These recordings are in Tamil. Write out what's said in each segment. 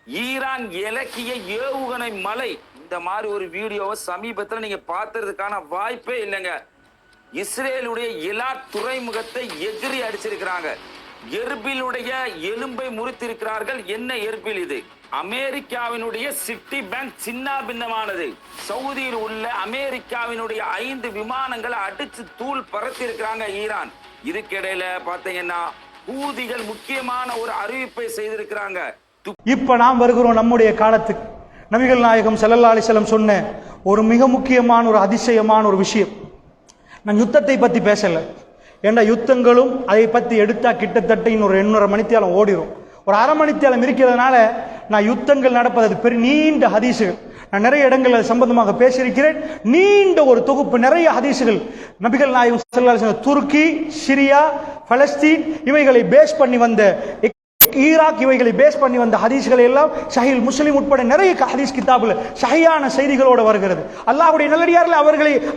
ஈரான் இலக்கிய ஏவுகணை மலை இந்த மாதிரி ஒரு வீடியோவை சமீபத்தில் நீங்க பார்த்ததுக்கான வாய்ப்பே இல்லைங்க. இஸ்ரேலுடைய இலாட் துறைமுகத்தை எதிரி அடிச்சிருக்கிறாங்க. எர்பிலுடைய எலும்பை முறித்திருக்கிறார்கள். என்ன எர்பில் இது? அமெரிக்காவினுடைய சிட்டி பேங்க் சின்ன பின்னமானது. சவுதியில் உள்ள அமெரிக்காவினுடைய 5 விமானங்களை அடிச்சு தூள் பறத்திருக்கிறாங்க ஈரான். இதுக்கிடையில பாத்தீங்கன்னா ஹூதிகள் முக்கியமான ஒரு அறிவிப்பை செய்திருக்கிறாங்க. இப்ப நாம் வருகிறோம் நம்முடைய காலத்துக்கு. நபிகள் நாயகம் ஸல்லல்லாஹு அலைஹி வஸல்லம் சொன்ன ஒரு மிக முக்கியமான ஒரு அதிசயமான ஒரு விஷயம். நான் யுத்தத்தை பத்தி பேசல. ஏன்னா யுத்தங்களும் அதை பத்தி எடுத்தா கிட்டத்தட்ட இன்னொரு 8.5 மணித்தியாலம் ஓடிடும். ஒரு அரை மணித்தியாலம் இருக்கிறதுனால நான் யுத்தங்கள் நடப்பது பெரிய நீண்ட ஹதீசுகள் நான் நிறைய இடங்கள் அது சம்பந்தமாக பேசியிருக்கிறேன். நீண்ட ஒரு தொகுப்பு நிறைய ஹதீசுகள் நபிகள் நாயகம் ஸல்லல்லாஹு அலைஹி வஸல்லம் துருக்கி, சிரியா, பலஸ்தீன் இவைகளை பேஸ் பண்ணி வந்த ஈராக் இவைகளை பேஸ் பண்ணி வந்த ஹதீஸ்களை எல்லாம் ஸஹீஹ் முஸ்லிம் உட்பட நிறைய ஹதீஸ் கிதாபுல ஸஹீஹான செய்திகளோடு வருகிறது. அல்லாஹ்வுடைய நல்லடியார்கள்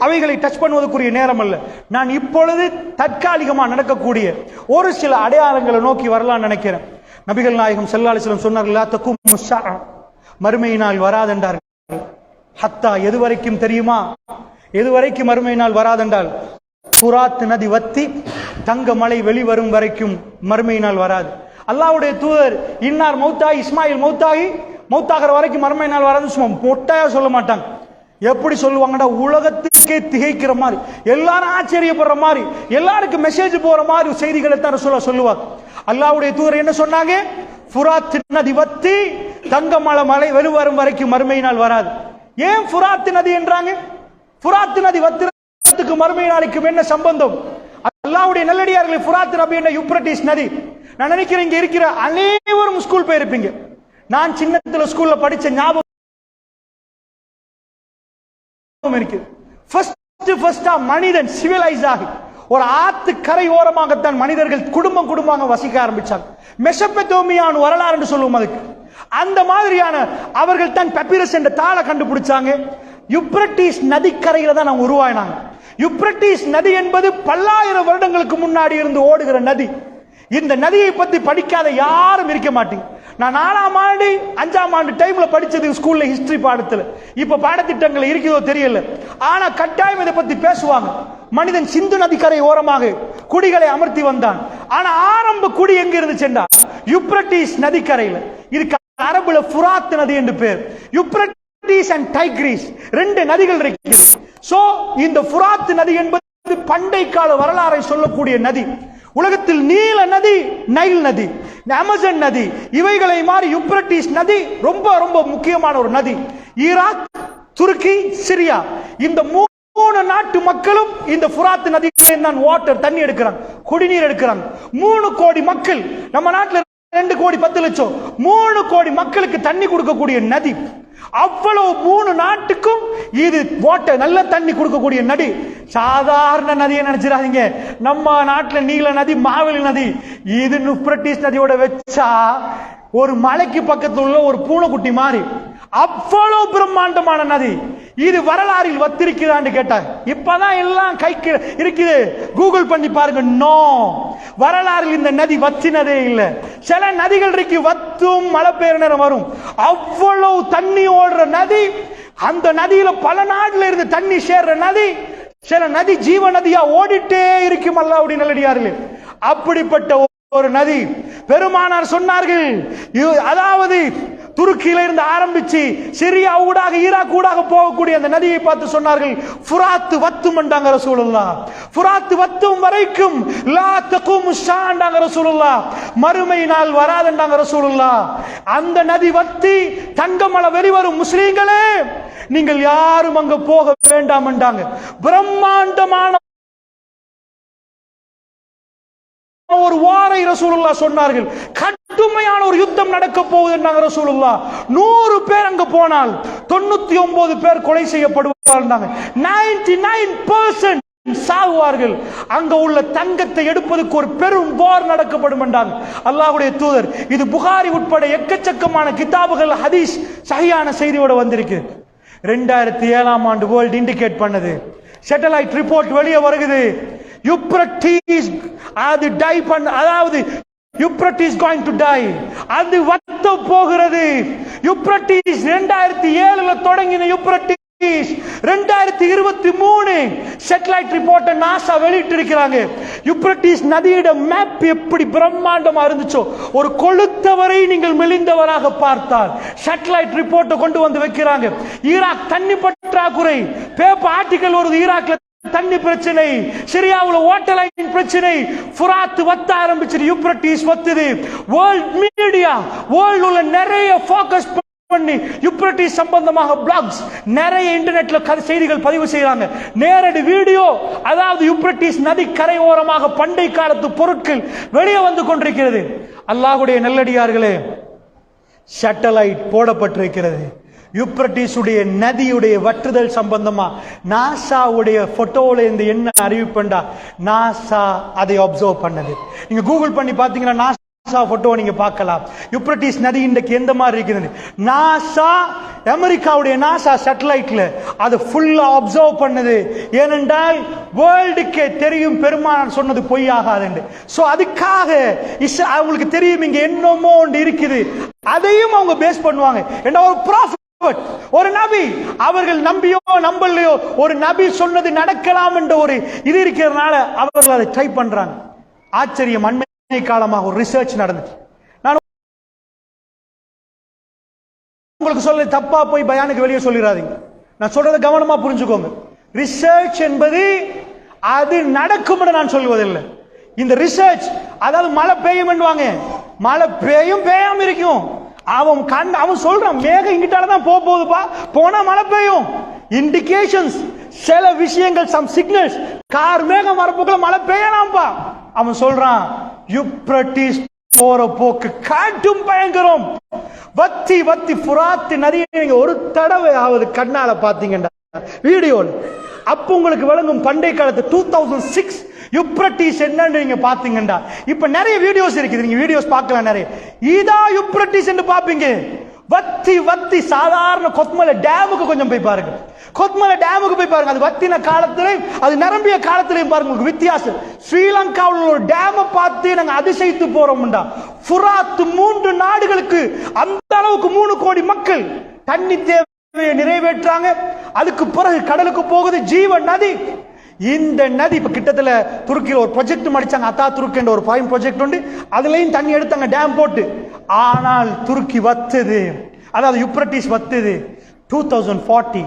அவைகளை டச் பண்ணுவதற்குரிய நேரம் அல்ல. நான் இப்பொழுது தற்காலிகமாக நடக்கக்கூடிய ஒரு சில அடையாளங்களை நோக்கி வரலாம்னு நினைக்கிறேன். நபிகள் நாயகம் ஸல்லல்லாஹு அலைஹி வஸல்லம் சொன்னார்கள், லா தகுமு ஸஆ, மறுமை நாள் வராதென்றார்கள். ஹத்தா எது வரைக்கும் தெரியுமா? எது வரைக்கும் மறுமை நாள் வராதென்றால் ஃபுராத் நதி வத்தி தங்க மலை வெளிவரும் வரைக்கும் மறுமை நாள் வராது. அல்லாஹ்வுடைய தூதர் இன்னார் மௌத்தாகி இஸ்மாயில் மௌத்தாகிற வரைக்கும் மறுமை நாள் வராது சும்மா மொட்டையா சொல்ல மாட்டாங்க. எப்படி சொல்லுவாங்கடா, உலகத்துக்கே திகைக்கிற மாதிரி, எல்லாரும் ஆச்சரியப்படுற மாதிரி, எல்லாருக்கும் மெசேஜ் போற மாதிரி செய்திகளை தான் சொல்லுவாங்க. அல்லாஹ்வுடைய தூதர் என்ன சொன்னாங்க? ஃபுராத் நதி வத்தி தங்க மலை வெளிவரும் வரைக்கும் மறுமை நாள் வராது. ஏன் ஃபுராத் நதி என்றாங்க? ஃபுராத் நதி வத்திரத்துக்கு மறுமை நாளுக்கு என்ன சம்பந்தம்? அல்லாஹ்வுடைய நல்லடியார்களே, ஃபுராத் நதி என்ன யூப்ரட்டிஸ் நதி. நான் நினைக்கிறேன் இங்க இருக்கிற அனைவரும் ஸ்கூல் போயிருப்பீங்க. நான் சின்னத்துல ஸ்கூல்ல படிச்ச ஞாபகம் இருக்கு. ஃபர்ஸ்டா மனிதன் சிவிலைஸ் ஆகி ஒரு ஆத்து கரை ஓரமாகத்தான் மனிதர்கள் குடும்பமாக வசிக்க ஆரம்பிச்சாங்க. மெசபெத்தோமியான வரலாறு என்று சொல்லுவோம் அதுக்கு. அந்த மாதிரியான அவர்கள் தான் பெப்பிரஸ் என்ற தாளை கண்டுபிடிச்சாங்க. யூப்ரட்டிஸ் நதிக்கரையில தான் அவங்க உருவாயினாங்க. யூப்ரட்டிஸ் நதி என்பது பல்லாயிரம் வருடங்களுக்கு முன்னாடி இருந்து ஓடுகிற நதி. இந்த நதியை பத்தி படிக்காத யாரும் இருக்க மாட்டீங்க. நான் 4ஆம் ஆண்டு 5ஆம் ஆண்டு டைம்ல படிச்சது ஸ்கூல்ல ஹிஸ்டரி பாடத்துல. இப்ப பாடத்திட்டங்கள் இருக்குதோ தெரியல. ஆனா கட்டாயம் இதை பத்தி பேசுவாங்க. மனிதன் சிந்து நதிக்கரை ஓரமாக குடிகளை அமர்த்தி வந்தான். ஆனா ஆரம்ப குடி எங்க இருந்துச்சுண்டா யூப்ரட்டிஸ் நதிக்கரையில. இதுக்கு அரபுல ஃபுராத் நதி என்று பேர். யூப்ரட்டிஸ் அண்ட் டைக்ரீஸ் 2 நதிகள் இருக்கு. சோ இந்த ஃபுராத் நதி என்பது பண்டை கால வரலாறை சொல்லக்கூடிய நதி. உலகத்தில் நீல நதி நைல் நதி, அமேசான் நதி இவைகளை மாறி யூப்ரட்டிஸ் நதி ரொம்ப ரொம்ப முக்கியமான ஒரு நதி. ஈராக், துருக்கி, சிரியா இந்த 3 நாட்டு மக்களும் இந்த ஃபுராத் நதியிலிருந்து தான் வாட்டர் தண்ணி எடுக்கிறாங்க, குடிநீர் எடுக்கிறாங்க. 3 கோடி மக்கள், நம்ம நாட்டில் 2 கோடி 10 லட்சம், 3 கோடி மக்களுக்கு தண்ணி கொடுக்கக்கூடிய நதி. அவ்வளவு 3 நாட்டுக்கும் இது வாட்டர் நல்ல தண்ணி கொடுக்கக்கூடிய நதி. சாதாரண நதியை நினைச்சிடாதீங்க. நம்ம நாட்டில் நீல நதி, மாவெளி நதி. இது யூப்ரட்டிஸ் நதியோட வச்சா ஒரு மலைக்கு பக்கத்தில் உள்ள ஒரு பூனைக்குட்டி மாதிரி அவ்வளவு பிரம்மாண்டமான நதி. இது வரலாறில் வத்திருக்கிறான்னு கேட்டார். இப்பதான் எல்லாம் கைக்கு இருக்குது, கூகுள் பண்ணி பாருங்க. நோ, வரலாறில் இந்த நதி வத்தினதே இல்லை. சில நதிகள் இருக்கு வத்தும் மழை பெய்யுற நேரம் வரும். அவ்வளவு தண்ணி ஓடுற நதி. அந்த நதியில பல நாட்டுல இருந்து தண்ணி சேர்ற நதி. சில நதி ஜீவ நதியா ஓடிட்டே இருக்கும். அல்லாஹ்வுடைய நல்லடியார்களே, அப்படிப்பட்ட ஒரு நதி. பெருமானார் சொன்னார்கள், அதாவது துருக்கியில இருந்து ஆரம்பிச்சு சிரியா ஊடாக ஈராக் ஊடாக போகக்கூடிய அந்த நதியை பார்த்து சொன்னார்கள், ஃபுராத் வத்தும் என்றாங்க ரசூலுல்லாஹ். ஃபுராத் வத்தும் வரைக்கும் லா தகுமு ஸஆண்டாங்க ரசூலுல்லாஹ், மறுமை நாள் வராதென்றாங்க ரசூலுல்லாஹ். அந்த நதி வத்தி தங்கமலை வெளிவரும் முஸ்லிம்களே, நீங்கள் யாரும் அங்க போக வேண்டாம் என்றாங்க. பிரம்மாண்டமான ஒரு வாரை ரசூலுல்லாஹ் சொன்னார்கள். கடுமையான ஒரு யுத்தம் நடக்க போகுது என்றாங்க ரசூலுல்லாஹ். 100 பேர் அங்க போனால் 99 பேர் கொலை செய்யப்படுவார்கள். 99% சாகுவார்கள். அங்க உள்ள தங்கத்தை எடுப்பதற்கு ஒரு பெரும் போர் நடக்கப்படும் என்றாங்க அல்லாஹ்வுடைய தூதர். இது புகாரி உட்பட எக்கச்சக்கமான கிதாபுகள் ஹதீஸ் சஹீஹான செய்தியோட வந்திருக்கு. 2007ஆம் ஆண்டு வேர்ல்ட் இண்டிகேட் பண்ணது சேட்டலைட் ரிப்போர்ட் வெளியே வருகிறது. யூப்ரட்டிஸ் அது டை பண்ண, அதாவது யூப்ரட்டிஸ் going to die. அது வத்த போகிறது. யூப்ரட்டிஸ் 2007ல தொடங்கின யூப்ரட்டிஸ் 2023 சேட்டலைட் ரிப்போர்ட்டை நாசா வெளியிட்டு இருக்கிறாங்க. யூப்ரட்டிஸ் நதியோட மேப் எப்படி பிரம்மாண்டமா இருந்துச்சோ, ஒரு கொளுத்தவரை நீங்கள் மெலிந்தவராக பார்த்தால் சேட்டலைட் ரிப்போர்ட்டை கொண்டு வந்து வைக்கிறாங்க. ஈராக் தண்ணி பற்றாக்குறை, பேப்பர் ஆர்டிகல் வருது, ஈராக்ல தண்ணி பிரச்சனை, சிரியாவுல வாட்டர் லைன் பிரச்சனை, ஃபுராத் வத்த ஆரம்பிச்சது, யூப்ரட்டிஸ் வத்துது. வேர்ல்ட் மீடியா, வேர்ல்ட் உள்ள நிறைய ஃபோக்கஸ் பண்ணி யூப்ரட்டிஸ் சம்பந்தமாக பிளாக்ஸ், நிறைய இன்டர்நெட்ல செய்திகள் பதிவு செய்யறாங்க. நேரடி வீடியோ, அதாவது யூப்ரட்டிஸ் நதி கரையோரமாக பண்டை காலத்து பொருட்கள் வெளியே வந்து கொண்டிருக்கிறது. அல்லாஹ்வுடைய நல்லடியார்களே, சேட்டலைட் போடப்பட்டிருக்கிறது. யூப்ரட்டிஸ் உடைய நதியுடைய வற்றுதல் சம்பந்தமா நாசாவுடைய போட்டோல இருந்து என்ன அறிவிப்புண்டா, நாசா அதை அப்சர்வ் பண்ணது. நீங்க கூகுள் பண்ணி பாத்தீங்கன்னா நாசா போட்டோ நீங்க பார்க்கலாம். யூப்ரட்டிஸ் நதி இன்றைக்கு எந்த மாதிரி இருக்குது, நாசா அமெரிக்காவுடைய நாசா சேட்டலைட்ல அது ஃபுல்லா அப்சர்வ் பண்ணது. ஏனென்றால் வேர்ல்டுக்கே தெரியும் பெருமானார் சொன்னது பொய்யாகாது. சோ அதுக்காக அவங்களுக்கு தெரியும் இங்க என்னமோ ஒன்று இருக்குது, அதையும் அவங்க பேஸ் பண்ணுவாங்க. என்ன ஒரு ப்ராஃபிட், ஒரு நபி, அவர்கள் நம்பியோ நம்பலையோ ஒரு நபி சொன்னது நடக்கலாம் என்ற ஒரு இது இருக்கிறதுனால அவர்கள் அதை ட்ரை பண்றாங்க. ஆச்சரியம், அண்மை காலமாக ஒரு ரிசர்ச் நடந்துச்சு. நான் உங்களுக்கு சொல்ல தப்பா போய் பயானுக்கு வெளியே சொல்லிடாதீங்க, நான் சொல்றதை கவனமா புரிஞ்சுக்கோங்க. ரிசர்ச் என்பது அது நடக்கும் என்று நான் சொல்வதில்லை. இந்த ரிசர்ச், அதாவது மழை பெய்யும் என்றுவாங்க, மழை பெய்யும் பெய்யாம இருக்கும். அவன் சொல்றான் மேகம் இங்கிட்டாலதான் போகுதுப்பா, போனா மழை பெய்யும். இண்டிகேஷன்ஸ், சில விஷயங்கள், சம் சிக்னல்ஸ், கார் மேகம் வரப்போக்குள்ள மழை பெய்யலாம்பா. அவன் சொல்றான் யூப்ரட்டிஸ் போற போக்கு காட்டும் பயங்கரம். வத்தி வத்தி ஃபுராத் நதியை நீங்க ஒரு தடவை ஆவது கண்ணால பாத்தீங்கன்னா வீடியோல, அப்ப உங்களுக்கு விளங்கும் பண்டை காலத்து 2006 யூப்ரட்டிஸ் என்னன்னு நீங்க பாத்தீங்கன்னா. இப்ப நிறைய வீடியோஸ் இருக்குது, நீங்க வீடியோஸ் பார்க்கலாம் நிறைய. இதா யூப்ரட்டிஸ் என்று பாப்பீங்க. வத்தி வத்தி சாதாரண கொத்மலை டேமுக்கு கொஞ்சம் போய் பாருங்க, கொத்மலை டேமுக்கு போய் பாருங்க. அது வத்தின காலத்திலையும் அது நிரம்பிய காலத்திலையும் பாருங்க, உங்களுக்கு வித்தியாசம். ஸ்ரீலங்காவில் ஒரு டேமை பார்த்து நாங்க அதிசயித்து போறோம்டா. ஃபுராத் 3 நாடுகளுக்கு அந்த அளவுக்கு 3 கோடி மக்கள் தண்ணி தேவையை நிறைவேற்றாங்க. அதுக்கு பிறகு கடலுக்கு போகுது ஜீவ நதி. இந்த நதி இப்ப கிட்டத்தட்ட துருக்கியில் ஒரு ப்ராஜெக்ட் முடிச்சாங்க, அத்தா துருக்கி என்ற ஒரு பாயிண்ட் ப்ராஜெக்ட் உண்டு, அதுலயும் தண்ணி எடுத்தாங்க டேம் போட்டு. ஆனால் துருக்கி வத்துது, அதாவது யூப்ரட்டிஸ் வத்துது. 2040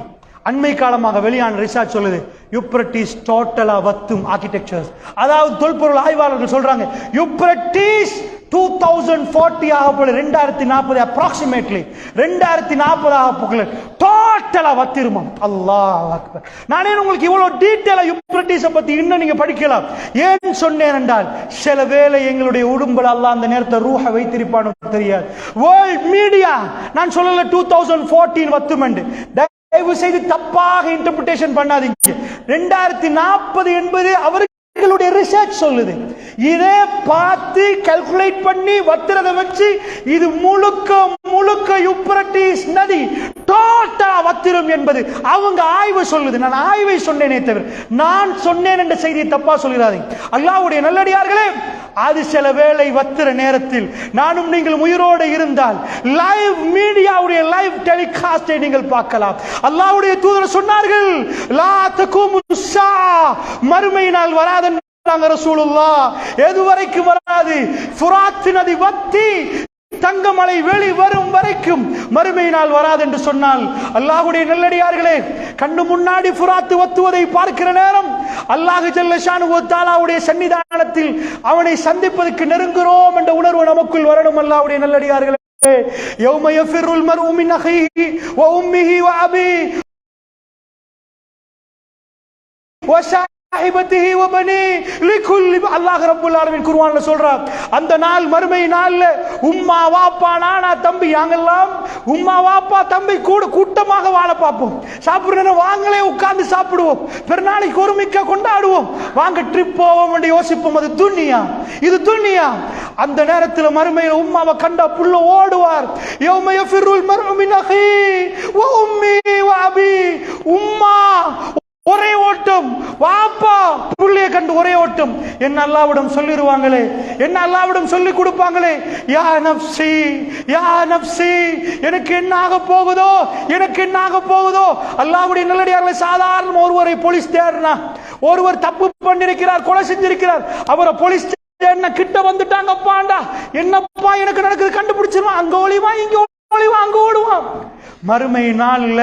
அண்மை காலமாக வெளியான ரிசர்ச் சொல்லுது யூப்ரட்டிஸ் டோட்டலா வத்தும் ஆர்கிடெக்சர்ஸ். அதாவது தொல்பொருள் ஆய்வாளர்கள் சொல்றாங்க யூப்ரட்டிஸ் 2040 ஆக போல 2040 அப்ராக்சிமேட்லி 2040 ஆக போல டோட்டலா வத்திருமாம். அல்லாஹ் அக்பர். நானே உங்களுக்கு இவ்வளவு டீட்டெயிலா யூப்ரட்டிஸை பத்தி இன்னும் நீங்க படிக்கலாம். ஏன் சொன்னேன் என்றால், சில வேளை எங்களுடைய உடம்புல அல்லாஹ் அந்த நேரத்தை ரூஹ வைத்திருப்பானு தெரியாது. வேர்ல்ட் மீடியா நான் சொல்லல 2014 வத்துமெண்டு, தயவு செய்து தப்பாக இன்டர்பிரேஷன் பண்ணாதீங்க. 2040 என்பது அவர்களுடைய ரிசர்ச் சொல்லுது. இதே பார்த்து கால்குலேட் பண்ணி வத்திரத வச்சு இது முழுக்க முழுக்க யூப்ரட்டிஸ் நதி டோட்டலா வத்திரும் என்பது அவங்க ஆய்வு சொல்லுது. நான் ஆய்வை சொன்னேனே தவிர நான் சொன்னேன் என்ற செய்தியை தப்பா சொல்லிடாதீங்க. அல்லாஹ்வுடைய நல்லடியார்களே, அது சில வேளை வத்திர நேரத்தில் நானும் நீங்கள் உயிரோடு இருந்தால் லைவ் மீடியாவுடைய லைவ் டெலிகாஸ்டை நீங்கள் பார்க்கலாம். அல்லாஹ்வுடைய தூதர் சொன்னார்கள், லா தகுமு ஸா, மறுமை நாள் வராது ரசூலுல்லாஹ். எதுவரைக்கும் வராது? ஃபுராத் நதி வத்தி தங்கமலை வெளி வரும் வரைக்கும் மறுமை நாள் வராது என்று சொன்னால், அல்லாஹ்வுடைய நல்லடியார்களே, கண்ணு முன்னாடி ஃபுராத் வத்துவதை பார்க்கிற நேரம் அல்லாஹ் ஜல்ல ஷானுஹு வ தஆலாவுடைய சன்னிதானத்தில் அவனை சந்திப்பதற்கு நெருங்குறோம் என்ற உணர்வு நமக்குள் வரணும். அல்லாஹ்வுடைய நல்லடியார்களே, யௌம யஃபிருல் மர்உ மின் அஹீஹி வ உம்மிஹி வ அபீஹி வ சாஹிபத்திஹி வ பனி லிகுல்லி, அல்லாஹ் ரப்பல் ஆலமீன் குர்ஆன்ல சொல்றார், அந்த நாள் மறுமை நாள்ல உம்மா வாப்பா நானா தம்பி நாங்கெல்லாம் உம்மா வாப்பா தம்பி கூட கூட்டமாக வாழ பார்ப்போம். சாப்பிடுற வாங்களே உட்கார்ந்து சாப்பிடுவோம், பெருநாளைக்கு ஒருமிக்க கொண்டாடுவோம், வாங்க ட்ரிப் போவோம் என்று யோசிப்போம். அது துன்யா, இது துன்யா. அந்த நேரத்தில் மறுமையில் உம்மாவை கண்டா புள்ள ஓடுவார். யௌம யஃபிருல் மர்உ மின் அஹீஹி வ உம்மி வ அபீ, உம்மா ஒரே ஓட்டம். வாப்பா புள்ளைய கண்டு ஒரே ஓட்டம். என்ன அல்லாஹ்விடம் சொல்லிடுவாங்களே, என்ன அல்லாஹ்விடம் சொல்லி கொடுப்பாங்களே, யா நப்சி யா நப்சி, எனக்கு என்ன ஆக போகுதோ, எனக்கு என்ன ஆக போகுதோ. அல்லாஹ்வுடைய நல்லடியார்களை சாதாரண ஒருவரை போலீஸ் தேடுனா, ஒருவர் தப்பு பண்ணிருக்கிறார், கொலை செஞ்சிருக்கிறார், அவரை போலீஸ் என்ன கிட்ட வந்துட்டாங்கப்பாண்டா, என்னப்பா எனக்கு நடக்குது கண்டுபிடிச்சிருவான், அங்க ஒளிவான் இங்க ஒளிவான் அங்க ஓடுவான். மறுமை நாள்ல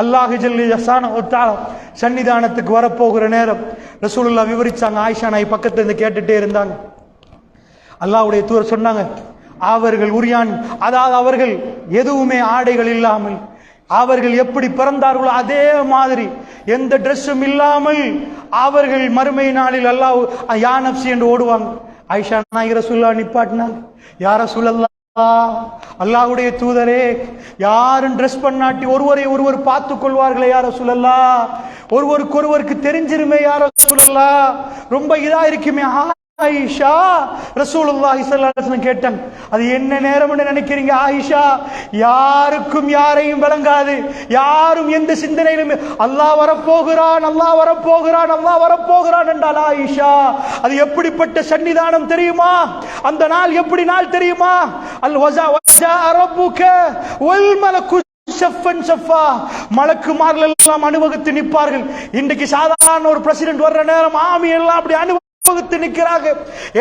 அல்லாஹ் ஜல்ல ஷானஹு வ தஆலா சன்னிதானத்துக்கு வரப்போகிற நேரம் ரசூலுல்லாஹ் விவரிச்சாங்க. ஆயிஷா நாய் பக்கத்துல இருந்து கேட்டுட்டே இருந்தாங்க. அல்லாஹ்வுடைய தூதர் சொன்னாங்க, அவர்கள் உரியான், அதாவது அவர்கள் எதுவுமே ஆடைகள் இல்லாமல் அவர்கள் எப்படி பிறந்தார்களோ அதே மாதிரி எந்த ட்ரெஸ்ஸும் இல்லாமல் அவர்கள் மறுமை நாளில் அல்லாஹ் யா நப்சி என்று ஓடுவாங்க. ஆயிஷா நாயகி ரசூலுல்லாஹ் நிப்பாட்டினாங்க. யா ரசூலல்லாஹ், அல்லாஹ்வுடைய தூதரே, யாரும் ட்ரெஸ் பண்ணாட்டி ஒருவரை ஒருவர் பார்த்து கொள்வார்களே யா ரசூலல்லாஹ், ஒருவருக்கு தெரிஞ்சிருமே யா ரசூலல்லாஹ், ரொம்ப இதா இருக்குமே. ஆயிஷா, ரசூலுல்லாஹி ஸல்லல்லாஹு அலைஹி வஸல்லம் கேட்டாங்க, அது என்ன நேரம்னு நினைக்கிறீங்க ஆயிஷா? யாருக்கும் யாரையும் விளங்காது, யாரும் எந்த சிந்தனையிலும் அல்லாஹ் வரப்போகிறான் அல்லாஹ் வரப்போகிறான் அல்லாஹ் வரப்போகிறான் என்றால் ஆயிஷா, அது எப்படிப்பட்ட சன்னிதானம் தெரியுமா? அந்த நாள் எப்படி நாள் தெரியுமா? அல் வஸா ரப்புக வல் மலக்கு ஷஃபன் ஷஃபா, மலக்குமார்கள் எல்லாம் அனுபவித்து நிற்பார்கள். இன்றைக்கு சாதாரண ஒரு பிரசிடென்ட் வர்ற நேரம் ஆமி எல்லாம் அப்படி அனுபவித்து நிற்கிறாங்க,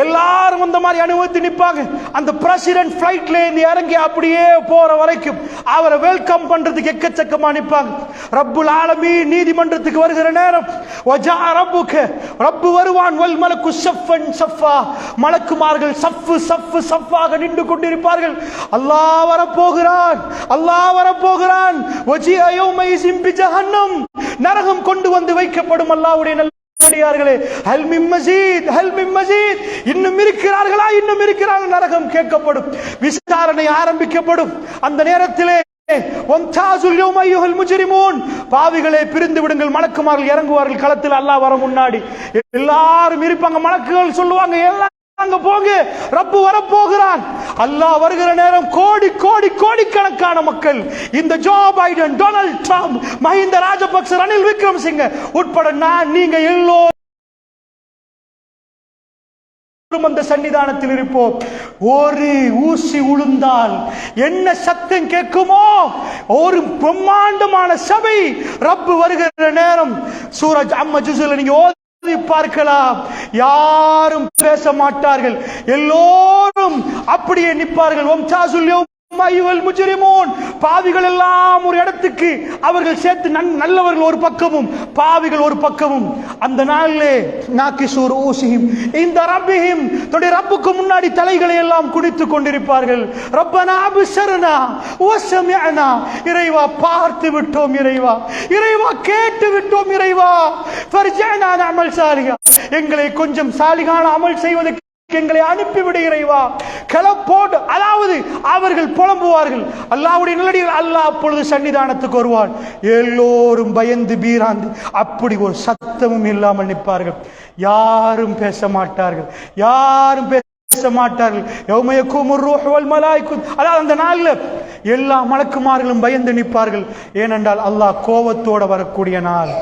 எல்லாரும் அந்த மாதிரி அனுபவித்து நிற்பாங்க. அந்த பிரசிடென்ட் ஃபிளைட்ல இருந்து இறங்கி அப்படியே போற வரைக்கும் அவரை வெல்கம் பண்றதுக்கு எக்கச்சக்கமா நிற்பாங்க. ரப்புல் ஆலமீன் நீதிமன்றத்துக்கு வருகிற நேரம் வஜா ரப்புக, ரப்பு வருவான், வல் மலக்கு ஷஃபன் ஷஃபா, மலக்குமார்கள் சஃப் சஃப் சஃப்பாக நின்று கொண்டிருப்பார்கள். அல்லாஹ் வரப்போகிறான் அல்லாஹ் வரப்போகிறான். வஜிஅ யௌமைஸின் பிஜஹன்னம், நரகம் கொண்டு வந்து வைக்கப்படும். அல்லாஹ்வுடைய நல்லடியார்களே, ஹல் மின் மஸீத் ஹல் மின் மஸீத், இன்னும் இருக்கிறார்களா, இன்னும் இருக்கிறார்கள். நரகம் கேட்கப்படும், விசாரணை ஆரம்பிக்கப்படும். அந்த நேரத்திலே வம்தாஸுல் யௌம அய்யுஹல் முஜ்ரிமூன், பாவிகளே பிரிந்து விடுங்கள். மலக்குமார்கள் இறங்குவார்கள் களத்தில். அல்லாஹ் வர முன்னாடி எல்லாரும் இருப்பாங்க. மலக்குகள் சொல்லுவாங்க, எல்லாம் அங்க போங்க, ரப்பு வரப்போகிறான். அல்லாஹ் வருகிற நேரம் கோடி கோடி கோடிக்கணக்கான மக்கள், இந்த Joe Biden, Donald Trump, Mahinda Rajapaksa, Ranil Wickremesinghe உட்பட நான் நீங்க எல்லோரும் அந்த சன்னிதானத்தில் இருப்போம். ஒரு ஊசி உளுந்தால் என்ன சத்தம் கேட்குமோ, ஒரு பிரம்மாண்டமான சபை. ரப்பு வருகிற நேரம் சூரஜ் அம்ம ஜுஸ்ல நீங்க பார்க்கலாம், யாரும் பேச மாட்டார்கள், எல்லோரும் அப்படியே நிற்பார்கள். வம்சாசுல் யௌம அய்யுஹல் முஜ்ரிமூன், பாவிகள் எல்லாம் ஒரு இடத்துக்கு அவர்கள் சேர்த்து, நல்லவர்கள் ஒரு பக்கமும் பாவிகள் ஒரு பக்கமும். அந்த நாளிலே நாக்கிசு ரூஸிஹிம் இந்த ரப்பிஹிம், தன்னுடைய ரப்புக்கு முன்னாடி தலைகளை எல்லாம் குனித்துக் கொண்டிருப்பார்கள். ரப்பனா அப்ஸர்னா வஸமிஅனா, இறைவா பார்த்து விட்டோம், இறைவா இறைவா கேட்டு விட்டோம், இறைவா ஃபர்ஜஅனா நஅமல் சாலிஹா, எங்களை கொஞ்சம் சாலிகான அமல் செய்வதற்கு எங்களை அனுப்பிவிடு இறைவா. கலப்போடு, அதாவது அவர்கள் புலம்புவார்கள். அல்லாஹ்வுடைய நல்லடியார்கள், அல்லாஹ் அப்பொழுது சன்னிதானத்துக்கு வருவான். எல்லோரும் பயந்து பீராந்து அப்படி ஒரு சத்தமும் இல்லாமல் நிற்பார்கள். யாரும் பேச மாட்டார்கள், யாரும் பேச மாட்டார்கள். யௌம யகூமுர் ரூஹு வல் மலாயிகத்து, அதாவது அந்த நாள்ல எல்லா மலக்குமார்களும் பயந்து நிற்பார்கள். ஏனென்றால் அல்லாஹ் கோபத்தோட வரக்கூடிய நாள்,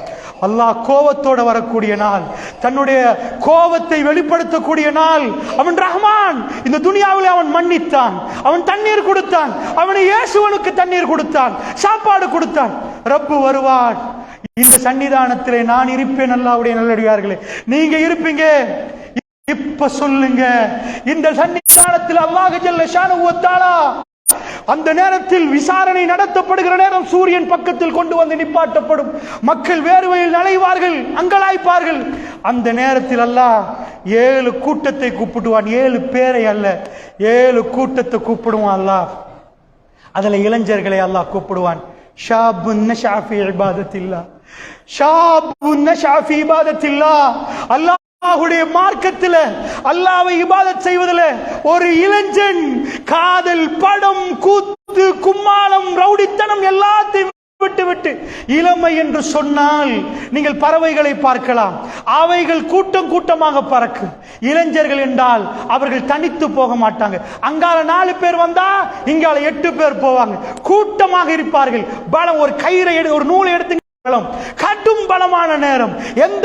அல்லாஹ் கோபத்தோட வரக்கூடிய நாள், தன்னுடைய கோபத்தை வெளிப்படுத்தக்கூடிய நாள். அவன் ரஹ்மான், இந்த துனியாவில் அவன் மன்னித்தான், அவன் தண்ணீர் கொடுத்தான், அவனை இயேசுவனுக்கு தண்ணீர் கொடுத்தான், சாப்பாடு கொடுத்தான். ரப்பு வருவான். இந்த சன்னிதானத்திலே நான் இருப்பேன். அல்லாஹ்வுடைய நல்லடியார்களே, நீங்க இருப்பீங்க. இப்ப சொல்லுங்க, இந்த சன்னிதானத்தில் அல்லாஹ் ஜல்ல ஷானஹு வ தஆலா அந்த நேரத்தில் விசாரணை நடத்தப்படுகிற நேரம் சூரியன் பக்கத்தில் கொண்டு வந்து நிப்பாட்டப்படும். மக்கள் வேர்வையில் நனைவார்கள், அங்கலாய்ப்பார்கள். அந்த நேரத்தில் அல்லாஹ் 7 கூட்டத்தை கூப்பிடுவான். 7 பேரை அல்ல, 7 கூட்டத்தை கூப்பிடுவான் அல்லாஹ். அதுல இளைஞர்களை அல்லாஹ் கூப்பிடுவான். ஷாபுன் நஷஅ ஃபீ இபாதத்தில்லாஹ், ஷாபுன் நஷஅ ஃபீ இபாதத்தில்லாஹ், அல்லாஹ்வுடைய மார்க்கத்தில் அல்லாஹ்வை இபாதத் செய்வதில் ஒரு இளைஞன் காதல், படம், கூத்து, கும்மாளம், ரவுடித்தனம் எல்லாத்தையும் விட்டு இளமை என்று சொன்னால் நீங்கள் பறவைகளை பார்க்கலாம், அவைகள் கூட்டம் கூட்டமாக பறக்கும். இளைஞர்கள் என்றால் அவர்கள் தனித்து போக மாட்டாங்க. அங்கால 4 பேர் வந்தா இங்கால 8 பேர் போவாங்க, கூட்டமாக இருப்பார்கள். பலம், ஒரு கயிறை ஒரு நூலை எடுத்து கடும் பலமான நேரம், எந்த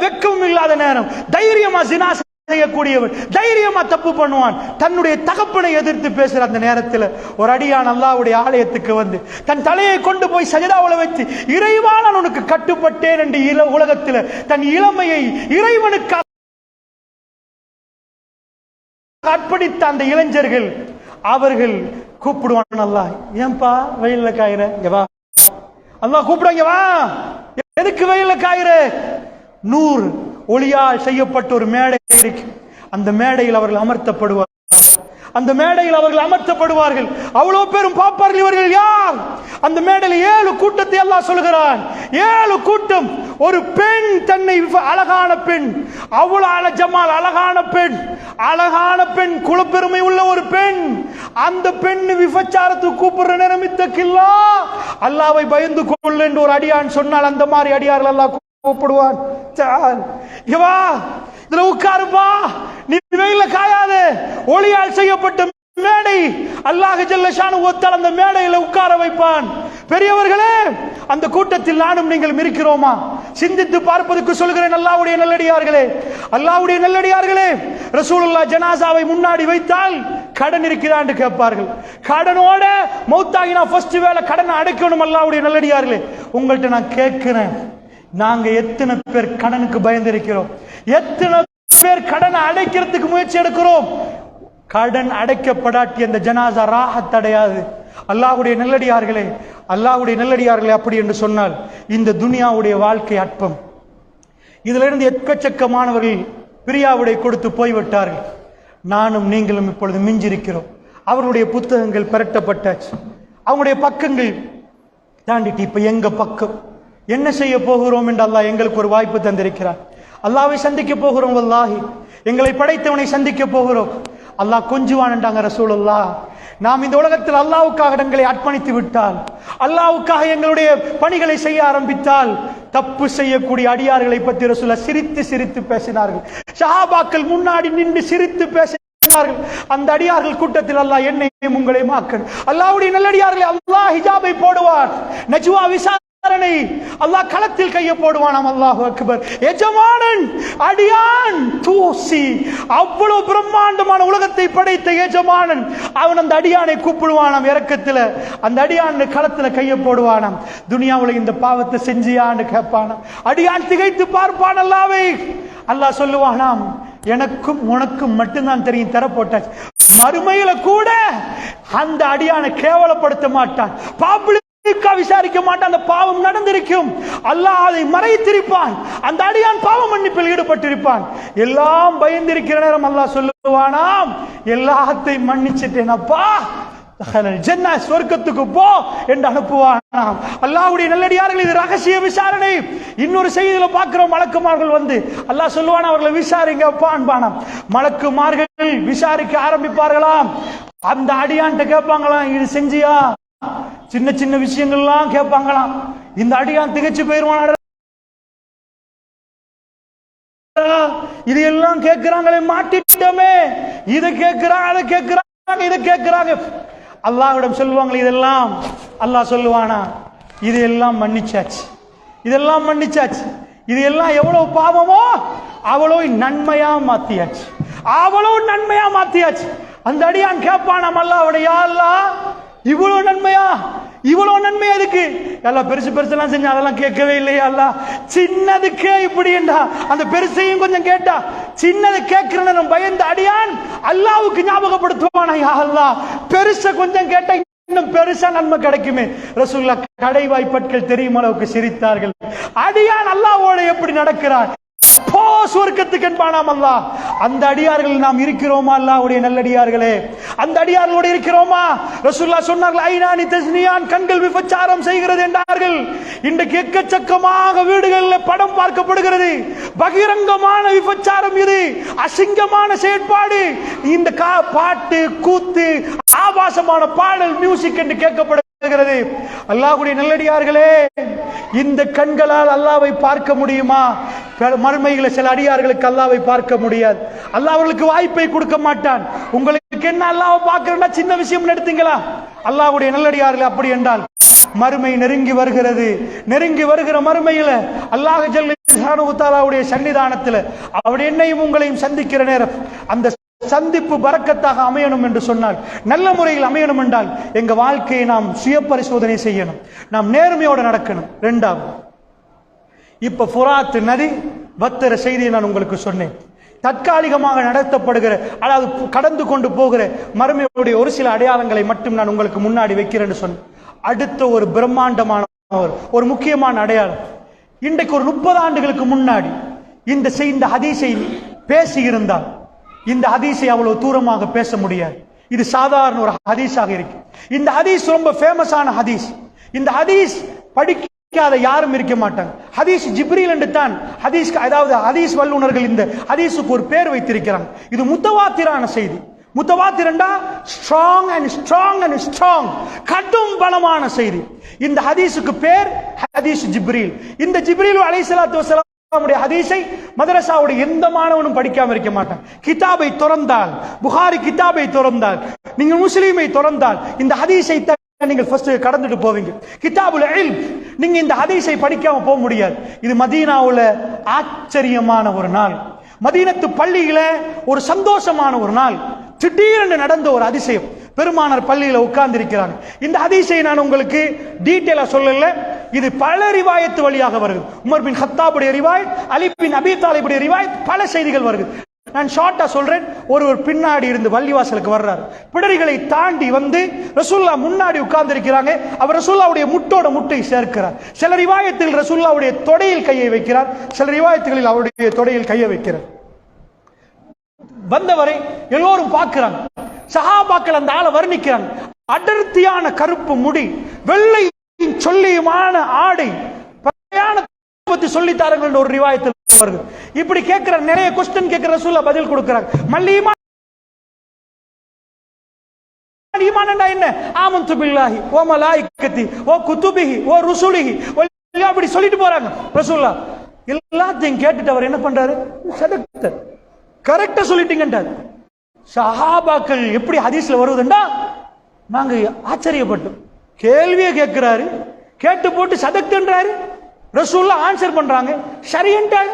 வெக்கமும் இல்லாத நேரம், தைரியமா ஜினா செய்யக்கூடியவன், தைரியமா தப்பு பண்ணுவான். தன்னுடைய தகப்பனை எதிர்த்து பேசுற அந்த நேரத்தில் ஒரு அடியான் அல்லாஹ்வுடைய ஆலயத்துக்கு வந்து தன் தலையை கொண்டு போய் சஜதாவுல வச்சு, இறைவா நான் உனக்கு கட்டுப்பட்டேன் என்று உலகத்தில் தன் இளமையை இறைவனுக்கு அர்ப்பணித்த அந்த இளைஞர்கள் அவர்கள் கூப்பிடுவான், அல்லாஹ் ஏன்பா வெயில்ல காயிற, வா. அல்லாஹ் கூப்பிடுவாங்க, வா, எதுக்கு வெயில்ல காயிற? நூறு ஒளியால் செய்யப்பட்ட ஒரு மேடை இருக்கு, அந்த மேடையில் அவர்கள் அமர்த்தப்படுவார்கள். அந்த மேடையில் அவர்கள் அமர்த்தப்படுவார்கள். அவ்வளவு பேரும் பார்ப்பார்கள், இவர்கள் யார்? அந்த மேடையில் 7 கூட்டத்தை அல்லாஹ் சொல்கிறான். 7 கூட்டம். ஒரு பெண், தன்னை அழகான பெண், அவ்வளவு ஜமால், அழகான பெண், அழகான பெண், குலப்பெருமை உள்ள ஒரு பெண். அந்த பெண் விபச்சாரத்துக்கு கூப்பிடுற நிரமித்தக்கில்லா, அல்லாஹ்வை பயந்து கொள்ள என்று ஒரு அடியான் சொன்னால், அந்த மாதிரி அடியார்கள் அல்லாஹ் கூப்பிடுவான். வா, இதுல உட்காருப்பா, நீ வெயில காயாது. ஒளியால் செய்யப்பட்ட மேடை, அல்லாஹ் ஜல்ல ஷானஹு வ தஆலா அந்த மேடையில உட்கார வைப்பான். பெரியவர்களே, அந்த கூட்டத்தில் நானும் நீங்கள் இருக்கிறோமா? சிந்தித்து பார்ப்பதற்கு சொல்கிறேன். அல்லாஹ்வுடைய நல்லடியார்களே, அல்லாஹ்வுடைய நல்லடியார்களே, ரசூலுல்லாஹ் ஜனாசாவை முன்னாடி வைத்தால் கடன் இருக்கிறான் என்று கேட்பார்கள். கடனோட மௌத்தாகினா ஃபர்ஸ்ட் வேலை கடன் அடைக்கணும். அல்லாஹ்வுடைய நல்லடியார்களே, உங்கள்கிட்ட நான் கேட்கிறேன், நாங்க எத்தனை பேர் கடனுக்கு பயந்திருக்கிறோம்? எத்தனை பேர் கடனை அடைக்கிறதுக்கு முயற்சி எடுக்கிறோம்? கடன் அடைக்கப்படாட்டி அந்த ஜனாசா ராஹத் அடையாது. அல்லாஹ்வுடைய நல்லடியார்களே, அல்லாஹ்வுடைய நல்லடியார்களே, அப்படி என்று சொன்னால் இந்த துனியாவுடைய வாழ்க்கை அற்பம். இதிலிருந்து எக்கச்சக்கமானவர்கள் பிரியாவுடைய கொடுத்து போய்விட்டார்கள். நானும் நீங்களும் இப்பொழுது மிஞ்சிருக்கிறோம். அவருடைய புத்தகங்கள் பெரட்டப்பட்டாச்சு, அவங்களுடைய பக்கங்கள் தாண்டிட்டு இப்ப எங்க பக்கம் என்ன செய்ய போகிறோம் என்று அல்லாஹ் எங்களுக்கு ஒரு வாய்ப்பு தந்திருக்கிறார். அல்லாஹ்வை சந்திக்க போகிறோம். வல்லாஹி, எங்களை படைத்தவனை சந்திக்க போகிறோம். அல்லாஹ் கொஞ்சுவான் என்றாங்க ரசூலுல்லாஹ். நாம் இந்த உலகத்தில் அல்லாஹ்வுக்காக எங்களை அர்ப்பணித்து விட்டால், அல்லாஹ்வுக்காக எங்களுடைய பணிகளை செய்ய ஆரம்பித்தால், தப்பு செய்யக்கூடிய அடியார்களை பற்றி ரசூலுல்லாஹ் சிரித்து சிரித்து பேசினார்கள். சஹாபாக்கள் முன்னாடி நின்று சிரித்து பேசினார்கள். அந்த அடியார்கள் கூட்டத்தில் அல்லாஹ் என்னையும் உங்களையும் ஆக்கன். அல்லாஹ்வுடைய நல்லடியார்களை அல்லாஹ் ஹிஜாபை போடுவார். நஜ்வா விசாரணை அல்லாஹ் களத்தில் கையை போடுவானாம். அல்லாஹு அக்பர். எஜமானன் அடியான் தூசி, அவ்வளவு பிரம்மாண்டமான உலகத்தை படைத்த எஜமானன் அவன் அந்த அடியானை கூப்பிடுவானாம் இரக்கத்தில். அந்த அடியான் களத்துல கையை போடுவானாம். துனியாவுல இந்த பாவத்தை செஞ்சியான்னு கேட்பானாம். அடியான் திகைத்து பார்ப்பான் அல்லாஹ்வை. அல்லாஹ் சொல்லுவானாம், எனக்கும் உனக்கும் மட்டும்தான் தெரியும், தர போட்டாச்சு. மறுமையில கூட அந்த அடியானை கேவலப்படுத்த மாட்டான், விசாரிக்க மாட்டான். அந்த பாவம் நடந்திருக்கும், அல்லாஹ் அதை மறைத்திருப்பான். அந்த அடியான் பாவ மன்னிப்பில் ஈடுபட்டிருப்பான். எல்லாம் பயந்திருக்கிற நேரம் அல்லாஹ் சொல்லுவானாம், எல்லாத்தையும் மன்னிச்சிட்டேன் அப்பா, சொர்க்கத்துக்கு போ என்று அனுப்புவானாம். அல்லாஹ்வுடைய நல்லடியார்கள், இது ரகசிய விசாரணை. இன்னொரு செய்தியில பார்க்கிறோம், மலக்குமார்கள் வந்து அல்லாஹ் சொல்லுவான், அவர்களை விசாரிங்க அன்பானாம். மலக்குமார்கள் விசாரிக்க ஆரம்பிப்பார்களாம். அந்த அடியான்ட்ட கேட்பாங்களாம், இது செஞ்சியா? சின்ன சின்ன விஷயங்கள்லாம் கேட்பாங்களாம். இந்த அடியான் திகைச்சு போயிருவான். இது எல்லாம் கேட்கிறாங்களே, மாட்டிட்டோமே, இதை கேட்கிறாங்க, அதை கேட்கிறாங்க, இதை கேட்கிறாங்க. அல்லாஹ்விடம் சொல்லுவாங்க, இதெல்லாம் அல்லாஹ் சொல்லுவானா, இது எல்லாம் மன்னிச்சாச்சு, இதெல்லாம் மன்னிச்சாச்சு. இது எல்லாம் எவ்வளவு பாவமோ அவ்வளவு நன்மையா மாத்தியாச்சு, அவ்வளவு நன்மையா மாத்தியாச்சு. அந்த அடியான் கேட்பானாம் அல்லாஹ்வுடைய, யா அல்லாஹ், இவ்வளவு நன்மையா, இவ்வளவு நன்மையா இருக்கு? எல்லாம் பெருசு பெருசெல்லாம் செஞ்சா அதெல்லாம் கேட்கவே இல்லையா அல்லாஹ்? சின்னதுக்கே இப்படி என்றா அந்த பெருசையும் கொஞ்சம் கேட்டா, சின்னது கேட்கிறேன்னு பயந்த அடியான் அல்லாஹ்வுக்கு ஞாபகப்படுத்துவானா, யா அல்லாஹ், பெருசை கொஞ்சம் கேட்டா இன்னும் பெருசா நன்மை கிடைக்குமே. ரசூலுல்லாஹ் கடைவாய்ப்பட்கள் தெரியும் அளவுக்கு சிரித்தார்கள். அடியான் அல்லாஹ்வோட எப்படி நடக்கிறான், போ சுவர்க்கத்துக்கு என்பானாம் அல்லாஹ். அந்த அடியார்கள் நாம் இருக்கிறோமா? அல்லாஹ்வுடைய நல்லடியார்களே, அந்த அடியார்களோடு இருக்கிறோமா? ரசூலுல்லாஹ் சொன்னார்கள், ஐனானி தஸ்னியான், கண்கள் விபச்சாரம் செய்கிறது என்றார்கள். இன்றைக்கு எக்கச்சக்கமாக வீடுகளில் படம் பார்க்கப்படுகிறது. பகிரங்கமான விபச்சாரம் இது, அசிங்கமான செயற்பாடு. இந்த பாட்டு, கூத்து, ஆபாசமான பாடல், மியூசிக் என்று கேட்கப்படுகிறது. அல்லாஹ்வுடைய நல்லடியார்களே, இந்த கண்களால் அல்லாஹ்வை பார்க்க முடியுமா? மறுமையில சில அடியார்களுக்கு அல்லாஹ்வை பார்க்க முடியாது. அல்லாஹ் அவர்களுக்கு வாய்ப்பை கொடுக்க மாட்டான். உங்களுக்கு என்ன அல்லாஹ்வை பார்க்கறதுனா சின்ன விஷயம் எடுத்தீங்களா? அல்லாஹ்வுடைய நல்லடியார்களே, அப்படி என்றால் மறுமை நெருங்கி வருகிறது. நெருங்கி வருகிற மறுமையில அல்லாஹ் ஜல்ல ஷானஹு தஆலாவுடைய சன்னிதானத்தில் அவர் என்னையும் உங்களையும் சந்திக்கிற நேரம் அந்த சந்திப்பு பரக்கத்தாக அமையணும் என்று சொன்னால், நல்ல முறையில் அமையணும் என்றால் எங்க வாழ்க்கையை நாம் சுய பரிசோதனை செய்யணும், நாம் நேர்மையோடு நடக்கணும். இரண்டாவது, இப்ப ஃபுராத் நதி வத்துற செய்தியை நான் உங்களுக்கு சொன்னேன். தற்காலிகமாக நடத்தப்படுகிற அதாவது கடந்து கொண்டு போகிற மறுமையுடைய ஒரு சில அடையாளங்களை மட்டும் நான் உங்களுக்கு முன்னாடி வைக்கிறேன்னு சொன்னேன். அடுத்த ஒரு பிரம்மாண்டமான ஒரு முக்கியமான அடையாளம், இன்றைக்கு ஒரு 30 ஆண்டுகளுக்கு முன்னாடி இந்த ஹதீஸை பேசி இருந்தால் இந்த ஹதீஸை அவ்வளவு தூரமாக பேச முடியாது. இது சாதாரண ஒரு ஹதீஸாக இருக்கு. இந்த ஹதீஸ் ரொம்ப ஃபேமஸான ஹதீஸ். இந்த ஹதீஸ் படிக்காத யாரும் இருக்க மாட்டாங்க. ஹதீஸ் ஜிப்ரீல் என்று தான் ஹதீஸ், அதாவது ஹதீஸ் வல்லுநர்கள் இந்த ஹதீஸுக்கு ஒரு பேர் வைத்திருக்கிறாங்க. இது முத்தவாத்திரான செய்தி. முத்தவாத்திரண்டா strong and strong and strong, கடும் பலமான செய்தி. இந்த ஹதீஸுக்கு பேர் ஹதீஸ் ஜிப்ரீல். இந்த ஜிப்ரீல் அலைஹிஸ்ஸலாத்து வஸலாம் ஹதீஸை மதரசாவுடைய எந்த மாணவனும் படிக்காம இருக்க மாட்டான். கிதாபை திறந்தால், புகாரி கிதாபை திறந்தால், நீங்க முஸ்லீமை திறந்தால் இந்த ஹதீஸை நீங்கள் ஃபர்ஸ்ட் கடந்துட்டு போவீங்க. கிதாபுல் இல்ம், நீங்க இந்த ஹதீஸை படிக்காம போக முடியாது. இது மதீனாவுல ஆச்சரியமான ஒரு நாள், மதீனத்து பள்ளியில ஒரு சந்தோஷமான ஒரு நாள். திடீரென்று நடந்த ஒரு அதிசயம். பெருமானார் பள்ளியில உட்கார்ந்து இருக்கிறாங்க. இந்த ஹதீஸை நான் உங்களுக்கு டீட்டெயிலா சொல்லல, இது பல ரிவாயத்து வழியாக வருது. உமர் பின் கத்தாபுடைய ரிவாயத், அலி பின் அபி தாலிபுடைய ரிவாயத், பல செய்திகள் வருது. நான் ஷார்ட்டா சொல்றேன். ஒருவர் பின்னாடி இருந்து பள்ளிவாசலுக்கு வர்றாரு. பிடரிகளை தாண்டி வந்து ரசூல்லா முன்னாடி உட்கார்ந்து இருக்கிறாங்க. அவர் ரசூல்லாவுடைய முட்டோட முட்டை சேர்க்கிறார். சில ரிவாயத்தில் ரசூல்லாவுடைய தொடையில் கையை வைக்கிறார், சில ரிவாயத்துகளில் அவருடைய தொடையில் கையை வைக்கிறார். வந்தவரை எல்லோரும் பார்க்கிறாங்க. சஹாபாக்கள் அந்த ஆளை வர்ணிக்கிறாங்க. அடர்த்தியான கருப்பு முடி, வெள்ளை சொல்லியுமான ஆடை, பிரயாணத்தை பத்தி சொல்லித்தாருங்கள் ஒரு ரிவாயத்தில் வருது. இப்படி கேட்கிற நிறைய क्वेश्चन கேட்கிற ரசூலுல்லாஹ் பதில் கொடுக்கிறாங்க. மல்லிமா ஈமான்டா என்ன? ஆமன்து பில்லாஹி வ மலாயிகத்தி வ குதுபிஹி வ ருசுலிஹி அப்படி சொல்லிட்டு போறாங்க. ரசூலுல்லாஹ் எல்லாத்தையும் கேட்டுட்டு அவர் என்ன பண்றாரு? சதக்த, கரெக்டா சொல்லிட்டீங்கன்றார். சஹாபாக்கள் எப்படி ஹதீஸ்ல வருவதுண்டா நாங்க ஆச்சரியப்பட்டோம். கேள்வியை கேட்கிறாரு, கேட்டு போட்டு சதக்தன்றாரு. ரசூலுல்லாஹ் ஆன்சர் பண்றாங்க, ஷரியன்றாரு.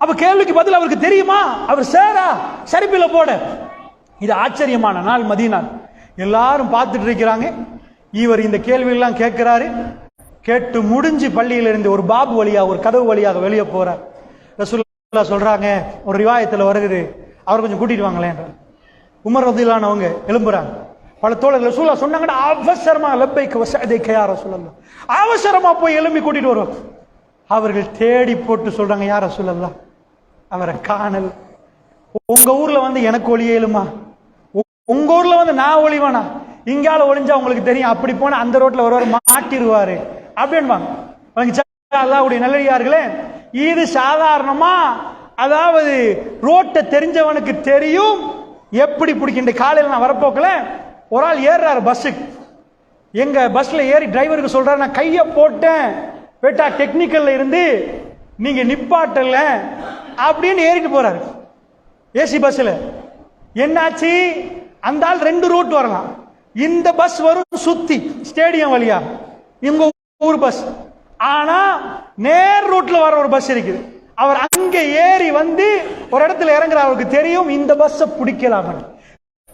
அப்ப கேள்விக்கு பதில் அவருக்கு தெரியுமா? அவர் சேரா சரிப்பில போட. இது ஆச்சரியமான நாள் மதீனா. எல்லாரும் பார்த்துட்டு இருக்கிறாங்க. இவர் இந்த கேள்வி எல்லாம் கேட்கிறாரு. கேட்டு முடிஞ்சு பள்ளியில இருந்து ஒரு பாபு வழியா, ஒரு கதவு வழியாக வெளியே போறார். ரசூலுல்லாஹ் சொல்றாங்க, ஒரு ரிவாயத்துல வருகிறது, அவர் கொஞ்சம் கூட்டிட்டு வாங்களேன். உமர் ரலியல்லாஹு அவங்க எழும்புறாங்க. பல தோழர்கள் ரசூலுல்லாஹ் சொன்னாங்கடா, அவசரமா லப்பைக வஸஅதைக யா ரசூலல்லாஹ், அவசரமா போய் எழும்பி கூட்டிட்டு வருவாங்க. அவர்கள் தேடி போட்டு சொல்றாங்க, யா ரசூலல்லாஹ் அவரை காணல். உங்க ஊர்ல வந்து எனக்கு ஒளியலுமா? உங்க ஊர்ல வந்து நான் ஒளிவானா? இங்கால ஒளிஞ்சா உங்களுக்கு தெரியும், அப்படி போனா அந்த ரோட்ல ஒருவர் மாட்டிருவாரு அப்படின்பாங்க. அல்லாஹ்வுடைய நல்லடியார்களே, இது சாதாரணமா, அதாவது ரோட்டை தெரிஞ்சவனுக்கு தெரியும் எப்படி பிடிக்கின்ற. காலையில் நான் வரப்போக்கல ஒரு ஆள் ஏறுறாரு பஸ்ஸுக்கு. எங்க பஸ்ல ஏறி டிரைவருக்கு சொல்றாரு, நான் கையை போட்டேன் பேட்டா டெக்னிக்கல்ல இருந்து நீங்க நிப்பாட்டல அப்படின்னு ஏறிட்டு போறாரு ஏசி பஸ்ல. என்னாச்சு? அந்த ஆள் 2 ரூட் வரலாம். இந்த பஸ் வரும் சுத்தி ஸ்டேடியம் வழியா, இவங்க ஊர் பஸ். ஆனா நேர் ரூட்ல வர ஒரு பஸ் இருக்குது. அவர் அங்க ஏறி வந்து ஒரு இடத்துல இறங்குற, அவருக்கு தெரியும் இந்த பஸ் பிடிக்கலாம்.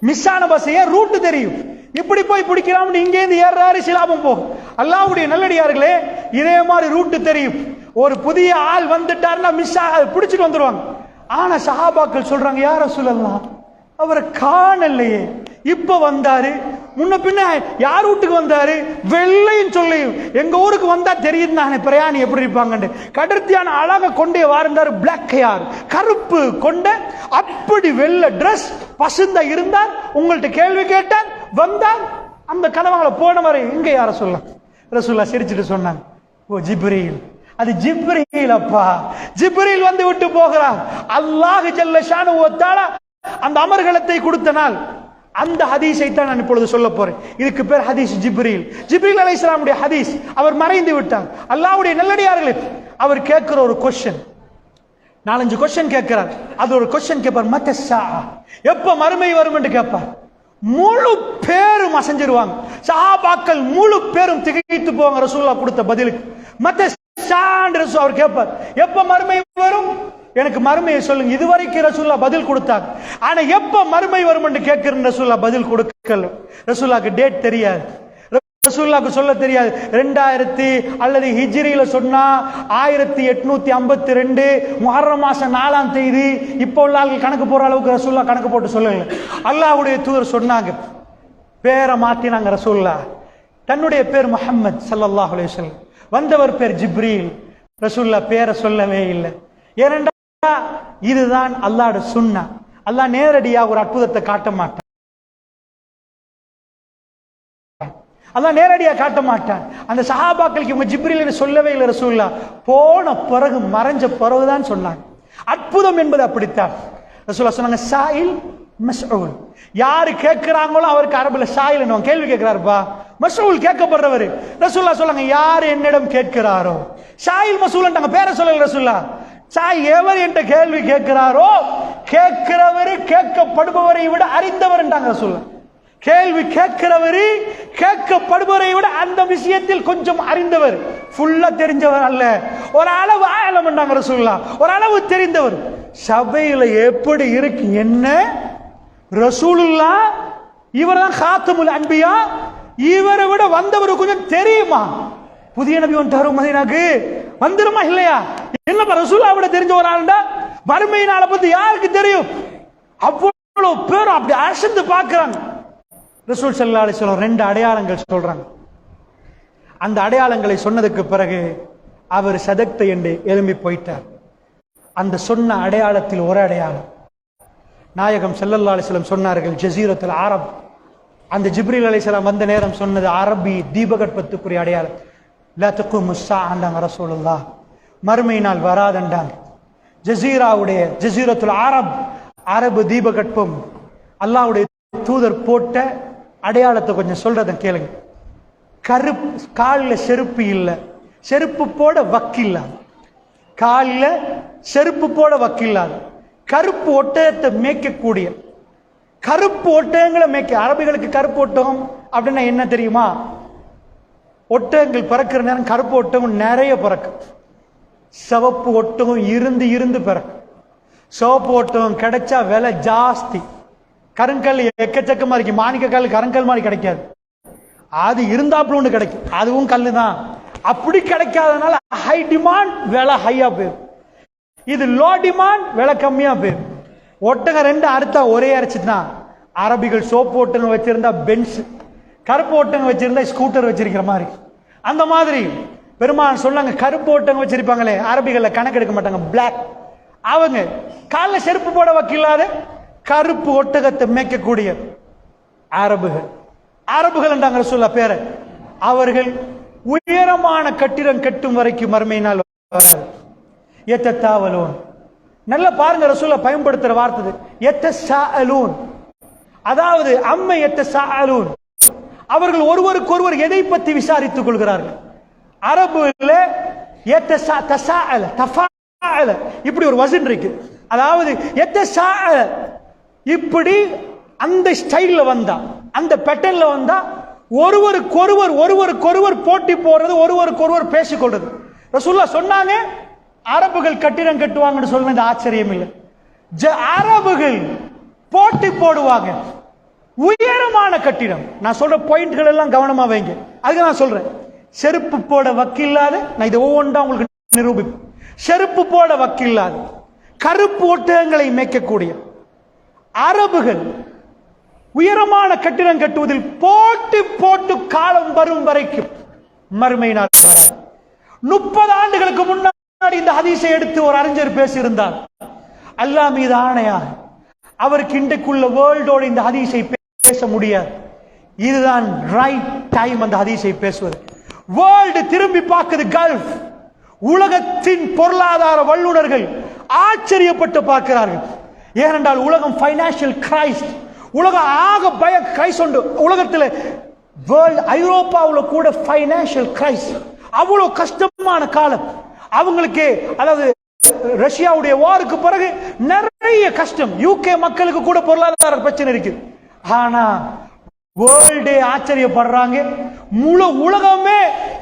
மிஸ் ஆன பஸ் ஏன் ரூட் தெரியும், இப்படி போய் பிடிக்கலாம்னு இங்கே இருந்து ஏறாரு, சிலாபம் போகும். அல்லாஹ்வுடைய நல்லடியார்களே, இதே மாதிரி ரூட் தெரியும். ஒரு புதிய ஆள் வந்துட்டாருன்னா மிஸ் ஆக பிடிச்சிட்டு வந்துருவாங்க. ஆனா சஹாபாக்கள் சொல்றாங்க, யா ரசூலல்லாஹ் அவரை காணலையே, இப்ப வந்தாரு, முன்ன பின்ன யார் வீட்டுக்கு வந்தாரு? வெள்ளையும் சொல்லையும் எங்க ஊருக்கு வந்தா தெரியும் தானே பிரயாணி எப்படி இருப்பாங்க. கடற்தியான அழக கொண்டே வாழ்ந்தார், பிளாக் ஹேர், கருப்பு கொண்ட, அப்படி வெள்ளை டிரெஸ், பசுந்தா இருந்தார். உங்கள்ட்ட கேள்வி கேட்டார், வந்தார். அந்த கனவாங்கள போன வரை இங்க யார சொல்ல? ரசூலுல்லாஹ் சிரிச்சுட்டு சொன்னாங்க, ஓ ஜிப்ரீல். அது ஜிப்ரீல் அப்பா, ஜிப்ரீல் வந்து விட்டு போகிறார். அல்லாஹ் ஜல்ல ஷானஹு வ தஆலா அந்த அமர்கலத்தை கொடுத்த நாள். அந்த ஹதீஸை தான் நான் இப்பொழுது சொல்ல போறேன். இதுக்கு பேர் ஹதீஸ் ஜிப்ரீல். ஜிப்ரீல் அலைஹிஸ்ஸலாமுடைய ஹதீஸ். அவர் மறைந்து விட்டார். அல்லாஹ்வுடைய நல்லடியார்களே, அவர் கேட்கிற ஒரு क्वेश्चन, 4-5 क्वेश्चन கேட்கிறார். அது ஒரு क्वेश्चन கேட்பார், மத்தஸ்ஸா, எப்ப மறுமை வரும் என்று கேட்பார். முழு பேரும் அசைஞ்சிருவாங்க. சஹாபாக்கள் முழு பேரும் திகைத்து போவாங்க ரசூலுல்லாஹ் கொடுத்த பதிலுக்கு. மத்த அவர் கேட்பார், எப்ப மறுமை வரும், எனக்கு மறுமையை சொல்லுங்க. இதுவரைக்கும் ரசூலுல்லாஹ் பதில் கொடுத்தாங்க. ஆனா எப்ப மறுமை வரும் என்று கேட்கிறேன், ரசூலுல்லாஹ் பதில் கொடுக்கல. ரசூலுல்லாஹ்க்கு டேட் தெரியாது, ரசூலுல்லாஹ்க்கு சொல்ல தெரியாது. 2000 அல்லது ஹிஜ்ரியில சொன்னா 1852 முஹர்ரம் மாசம் 4ஆம் தேதி இப்போ உள்ள ஆளுகள் கணக்கு போற அளவுக்கு ரசூலுல்லாஹ் கணக்கு போட்டு சொல்லல. அல்லாஹ்வுடைய தூதர் சொன்னாங்க, பேரை மாத்தினாங்க. ரசூலுல்லாஹ் தன்னுடைய பேர் முஹம்மது ஸல்லல்லாஹு அலைஹி வஸல்லம், வந்தவர் பேர் ஜிப்ரீல். ரசூலுல்லாஹ் பேரை சொல்லவே இல்லை. ஏனென்றா இதுதான் அல்லாஹ்வுடைய சுன்னா. அல்லாஹ் நேரடியாக ஒரு அற்புதத்தை காட்ட மாட்டான், அல்லாஹ் நேரடியா காட்ட மாட்டான். அந்த சஹாபாக்களுக்கு இவங்க ஜிப்ரீல்னு சொல்லவே இல்லை. ரசூலுல்லாஹ் போன பிறகு மறைஞ்ச பிறகுதான் சொன்னாங்க. அற்புதம் என்பது அப்படித்தான். ரசூலுல்லாஹ் சொன்னாங்க, சாயில் மஸ்ஊல், யாரு கேட்கிறாங்களோ அவருக்கு அரபுல சாயில் என்னுவாங்க. கேள்வி கேட்கிறாருப்பா, மஸ்ஊல் கேட்கப்படுறவர். ரசூலுல்லாஹ் சொன்னாங்க, யார் என்னிடம் கேட்கிறாரோ சாயில் மஸ்ஊல் பேரை சொல்லல ரசூலுல்லாஹ். சாய் எவர் என்ற கேள்வி கேட்கிறாரோ கேட்கிறவரு கேட்கப்படுபவரை விட அறிந்தவர் என்றாங்க ரசூலுல்லாஹ். கேள்வி கேட்கிறவரு கேட்கப்படுபவரை விட அந்த விஷயத்தில் கொஞ்சம் அறிந்தவர், ஃபுல்லா தெரிஞ்சவர் அல்ல, ஒரு அளவு ஆழம் என்றாங்க ரசூலுல்லாஹ், ஒரு அளவு தெரிந்தவர். சபையில எப்படி இருக்கு என்ன, ரசூலுல்லாஹ் இவர்தான் காத்தமுல் அன்பியா, இவரை விட வந்தவர் கொஞ்சம் தெரியுமா? புதிய நபி வந்துட்டாரு மதீனாக்கு, வந்துருமா இல்லையா? என்னப்பா ரசூலுல்லாஹ் விட தெரிஞ்ச ஒரு ஆளுண்டா, மறுமை நாளை பத்தி யாருக்கு தெரியும்? அவ்வளவு பேரும் அப்படி அசந்து பார்க்கிறாங்க. ரசூல் ஸல்லல்லாஹு அலைஹி வஸல்லம் 2 அடையாளங்கள் சொல்றாங்க. அந்த அடையாளங்களை சொன்னதுக்கு பிறகு அவர் சதக்த என்று எழும்பி போயிட்டார். அந்த சொன்ன அடையாளத்தில் ஒரு அடையாளம் நாயகம் ஸல்லல்லாஹு அலைஹி வஸல்லம் சொன்னார்கள், ஜஸீரத்துல் அரப். அந்த ஜிப்ரீல் அலைஹிஸ்ஸலாம் வந்த நேரம் சொன்னது அரபி தீபகற்பத்துக்குரிய அடையாளம். லா தகுமு ஸாஅ ரசூலுல்லாஹ், மறுமை நாள் வராதண்டாங்க. ஜஸீராவுடைய ஜஸீரத்துல் அரப், அரபு தீபகற்பம். அல்லாஹ்வுடைய தூதர் போட்ட அடையாளத்தை கொஞ்சம் சொல்றத கேளுங்க. கருப்பு, காலில் செருப்பு இல்லை, செருப்பு போட வக்கில்லாது, காலில் செருப்பு போட வக்கில்லாது, கருப்பு ஒட்டகத்தை மேய்க்கக்கூடிய, கருப்பு ஒட்டகங்களை மேய்க்க. அரபிகளுக்கு கருப்பு ஒட்டகம் அப்படின்னா என்ன தெரியுமா? ஒட்டகங்கள் பறக்கிற நேரம் கருப்பு ஒட்டகம் நிறைய பறக்கும், சிவப்பு ஒட்டகம் இருந்து இருந்து பிறக்கும். சிவப்பு ஒட்டகம் கிடைச்சா விலை ஜாஸ்தி, கருங்கல் எக்கச்சக்கமா இருக்கு, மாணிக்க கல் கருங்கல் மாதிரி கிடைக்காது, அது இருந்தாப்புல ஒன்று கிடைக்கும், அதுவும் கல்லு தான். அப்படி கிடைக்காதனால ஹை டிமாண்ட், விலை ஹையா போயிடும். இது லோ டிமாண்ட், விலை கம்மியா போயிடும். ஒட்டகம் 2 அறுத்தா ஒரே அரைச்சுதான். அரபிகள் சோப்பு ஒட்டகம் வச்சிருந்தா பென்ஸ், கருப்பு ஒட்டகம் வச்சிருந்தா ஸ்கூட்டர் வச்சிருக்கிற மாதிரி. அந்த மாதிரி பெருமான் சொன்னாங்க, கருப்பு ஒட்டகம் வச்சிருப்பாங்களே அரபிகள்ல கணக்கெடுக்க மாட்டாங்க, பிளாக். அவங்க காலில் செருப்பு போட வக்கில்லாத கருப்பு ஒட்டகத்தை மேய்க்கக்கூடிய அரபுகள். அரபுகள் என்றாங்க ரசூலுல்லாஹ் பேரை. அவர்கள் உயரமான கட்டிடம் கட்டும் வரைக்கும் மறுமை நாள் வராது. எத்தத்தாவலூன், நல்ல பாருங்க ரசூலுல்லாஹ் பயன்படுத்துற வார்த்தை எத்தஸாஅலூன், அதாவது அம்மை எத்தஸாஅலூன், அவர்கள் ஒருவருக்கு ஒருவர் எதை பற்றி விசாரித்துக் கொள்கிறார்கள். அரபுல எத்தஸாஅல தஃபாஅல இப்படி ஒரு வசன் இருக்கு, அதாவது எத்தஸாஅல இப்படி அந்த ஸ்டைல்ல வந்தா, அந்த பேட்டர்ன்ல வந்தா ஒருவருக்கொருவர் போட்டி போடுறது, ஒருவருக்கொருவர் பேசிக்கொள்றது. ரசூலுல்லாஹ் சொன்னாங்க, அரபுகள் கட்டிடம் கட்டுவாங்கன்னு சொல்றது ஆச்சரியம் இல்லை. அரபுகள் போட்டி போடுவாங்க, உயரமான கட்டிடம். நான் சொல்ற பாயிண்ட்கள் எல்லாம் கவனமா வைங்க, அதுக்கு நான் சொல்றேன். செருப்பு போட வக்கில்லாத, நான் இதை ஒவ்வொன்றா உங்களுக்கு நிரூபிப்பேன். செருப்பு போட வக்கில்லாத கருப்பு ஒட்டகங்களை மேய்க்கக்கூடிய அரபுகள் உயரமான கட்டிடம் கட்டுவதில் போட்டி போட்டு காலம் வரும் வரைக்கும் மறுமை நாள் வராது. 30 ஆண்டுகளுக்கு முன்னாடி இந்த ஹதீஸை எடுத்து ஒரு அறிஞர் பேசியிருந்தார். அல்லாஹ் மீது ஆணையாக அவருக்கு இன்றைக்குள்ள வேர்ல்டோடு இந்த ஹதீஸை பேச முடியாது. இதுதான் ரைட் டைம் அந்த ஹதீஸை பேசுவது. வேர்ல்டு திரும்பி பார்க்குது கல்ஃப். உலகத்தின் பொருளாதார வல்லுநர்கள் ஆச்சரியப்பட்டு பார்க்கிறார்கள். ஏனென்றால் உலகம் ஃபைனான்சியல் கிரைஸ்ட், உலகம் ஆக பய கிரைஸ் உண்டு உலகத்தில். வேர்ல்டு ஐரோப்பாவில் கூட ஃபைனான்சியல் கிரைஸ், அவ்வளவு கஷ்டமான காலம் அவங்களுக்கு. அதாவது ரஷ்யாவுடைய வாருக்கு பிறகு நிறைய கஷ்டம். யூகே மக்களுக்கு கூட பொருளாதார பிரச்சனை இருக்கு. ஆனா வேர்ல்டே ஆச்சரியப்படுறாங்க, முழு உலகமே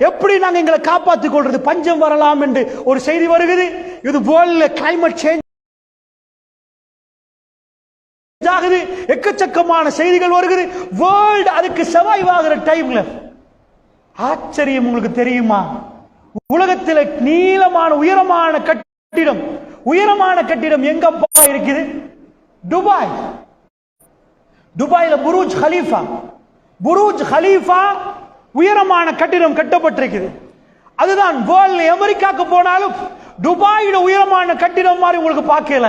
எப்படி நாங்க எங்களை காப்பாற்றிக் கொள்றது, பஞ்சம் வரலாம் என்று ஒரு செய்தி வருகிறது. இது வேர்ல்ட்ல கிளைமேட் சேஞ்ச் ஆகுது, எக்கச்சக்கமான செய்திகள் வருகிறது. வேர்ல்ட் அதுக்கு சர்வைவ் ஆகிற டைம்ல ஆச்சரியம் உங்களுக்கு தெரியுமா? உலகத்தில் நீளமான உயரமான கட்டிடம் எங்கப்பா இருக்குது? துபாய். துபாயில புருஜ் கலீஃபா உயரமான கட்டிடம் கட்டப்பட்டிருக்குது. அதுதான் வேர்ல்ட்ல எமரிக்காக்கு போனாலும் துபாயில உயரமான கட்டிடம் மாதிரி உங்களுக்கு பார்க்கல.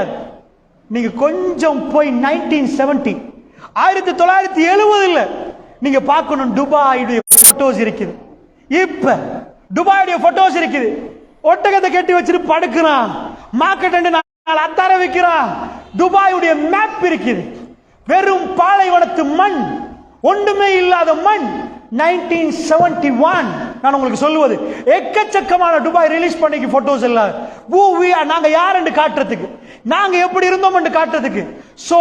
நீங்க கொஞ்சம் போய் 1970 நீங்க பார்க்கணும், துபாயுடைய போட்டோஸ் இருக்குது. இப்ப துபாயுடைய போட்டோஸ் இருக்குது. ஒட்டகத்தை கட்டி வச்சுட்டு படுக்கிறான், மார்க்கெட் அத்தார வைக்கிறான். துபாயுடைய மேப் இருக்குது. வெறும் பாலைவனத்து மண், ஒன்றுமே இல்லாத மண். 1971 நான் உங்களுக்கு சொல்லுவது, எக்கச்சக்கமான துபாய் ரிலீஸ் பண்ணிக்கு போட்டோஸ் எல்லாம். நாங்க யார் என்று காட்டுறதுக்கு, நாங்க எப்படி இருந்தோம் என்று காட்டுறதுக்கு. சோ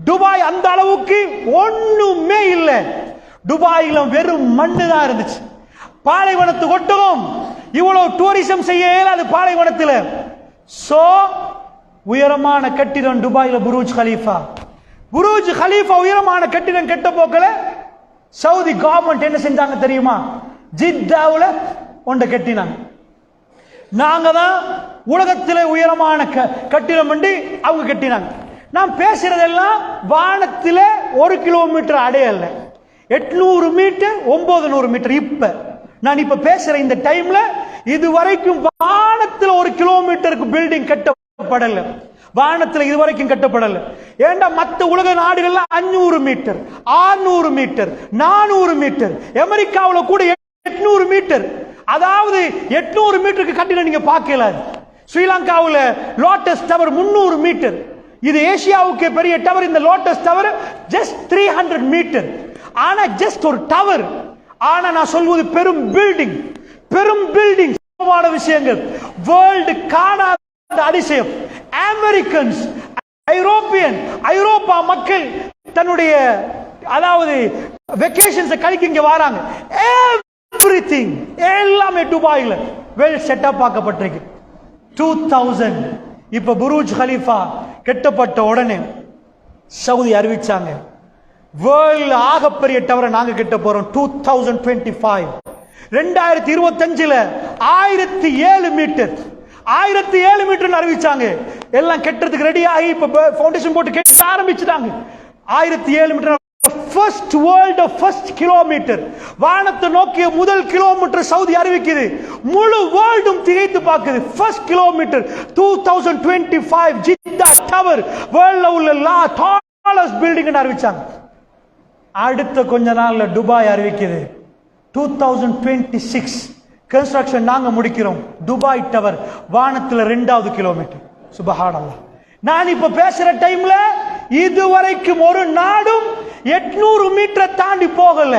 துபாய் அந்த அளவுக்கு ஒண்ணுமே இல்லை. துபாயில வெறும் மண்ணு தான் இருந்துச்சு. பாலைவனத்து ஒட்டகம் இவ்வளவு டூரிசம் செய்ய இயலாது பாலைவனத்தில். சோ உயரமான கட்டிடம் துபாயில புருஜ் கலீஃபா உயரமான கட்டிடம் கெட்ட போக்கல சவுதி கவர்மெண்ட் என்ன செஞ்சாங்க தெரியுமா? ஜித்தாவுல ஒன்றை கட்டினாங்க. நாங்க தான் உலகத்திலே உயரமான கட்டிடம் அவங்க கட்டினாங்க. நான் பேசுறதெல்லாம் வானத்திலே 1 கிலோமீட்டர் அடையல, 800 மீட்டர் 900 மீட்டர். நான் இப்ப பேசுற இந்த டைம்ல இதுவரைக்கும் வானத்தில் 1 கிலோமீட்டருக்கு பில்டிங் கட்டப்படல. வானத்தில் இதுவரைக்கும் கட்டப்படல. ஏண்டா மற்ற உலக நாடுகள்ல 500 மீட்டர் 600 மீட்டர் 400 மீட்டர், அமெரிக்காவில் கூட 800 மீட்டர். அதாவது 800 மீட்டருக்கு கட்டிடம் நீங்க பார்க்கல. ஸ்ரீலங்காவில் லோட்டஸ் டவர் 300 மீட்டர். இது ஏசியாவுக்கு பெரிய டவர். இந்த லோட்டஸ் டவர் ஜஸ்ட் 300 மீட்டர். ஆனா ஜஸ்ட் ஒரு டவர். ஆனா நான் சொல்வது பெரும் பில்டிங் விஷயங்கள். வேர்ல்டு காணாத அதிசயம். அமெரிக்கன்ஸ், ஐரோப்பா மக்கள் தன்னுடைய அதாவது வெக்கேஷன்ஸ் கழிக்க இங்க வராங்க. எவ்ரிதிங் எல்லாமே துபாயில வெல் செட்டப் ஆக்கப்பட்டிருக்கு. 2000 இப்ப புருஜ் கலீஃபா கட்டப்பட்ட உடனே சவுதி அறிவிச்சாங்க, வேர்ல்ட் ஆகப்பெரிய டவரை நாங்க கட்ட போறோம். 2025 2025 1007 மீட்டர் 1007 மீட்டர் அறிவிச்சாங்க. எல்லாம் கெட்டதுக்கு ரெடி ஆகி இப்ப ஃபவுண்டேஷன் போட்டு கட்ட ஆரம்பிச்சுட்டாங்க. 1007 metre first world first kilometre. வானத்தை நோக்கிய முதல் கிலோமீட்டர் சவுதி அறிவிக்குது. முழு வேர்ல்டும் திகைத்து பார்க்குது. ஃபர்ஸ்ட் கிலோமீட்டர் 2025 ஜித்தா டவர் வேர்ல்ட்ல உள்ள டாலஸ்ட் பில்டிங் அறிவிச்சாங்க. அடுத்த கொஞ்ச நாள்ல துபாய் அறிவிக்குது 2026 கன்ஸ்ட்ரக்ஷன் நாங்க முடிக்கிறோம். துபாய் டவர் வானத்துல 2வது கிலோமீட்டர். சுபஹானல்லாஹ். நான் இப்ப பேசுற டைம்ல இதுவரைக்கும் ஒரு நாடும் 800 மீட்டரை தாண்டி போகல.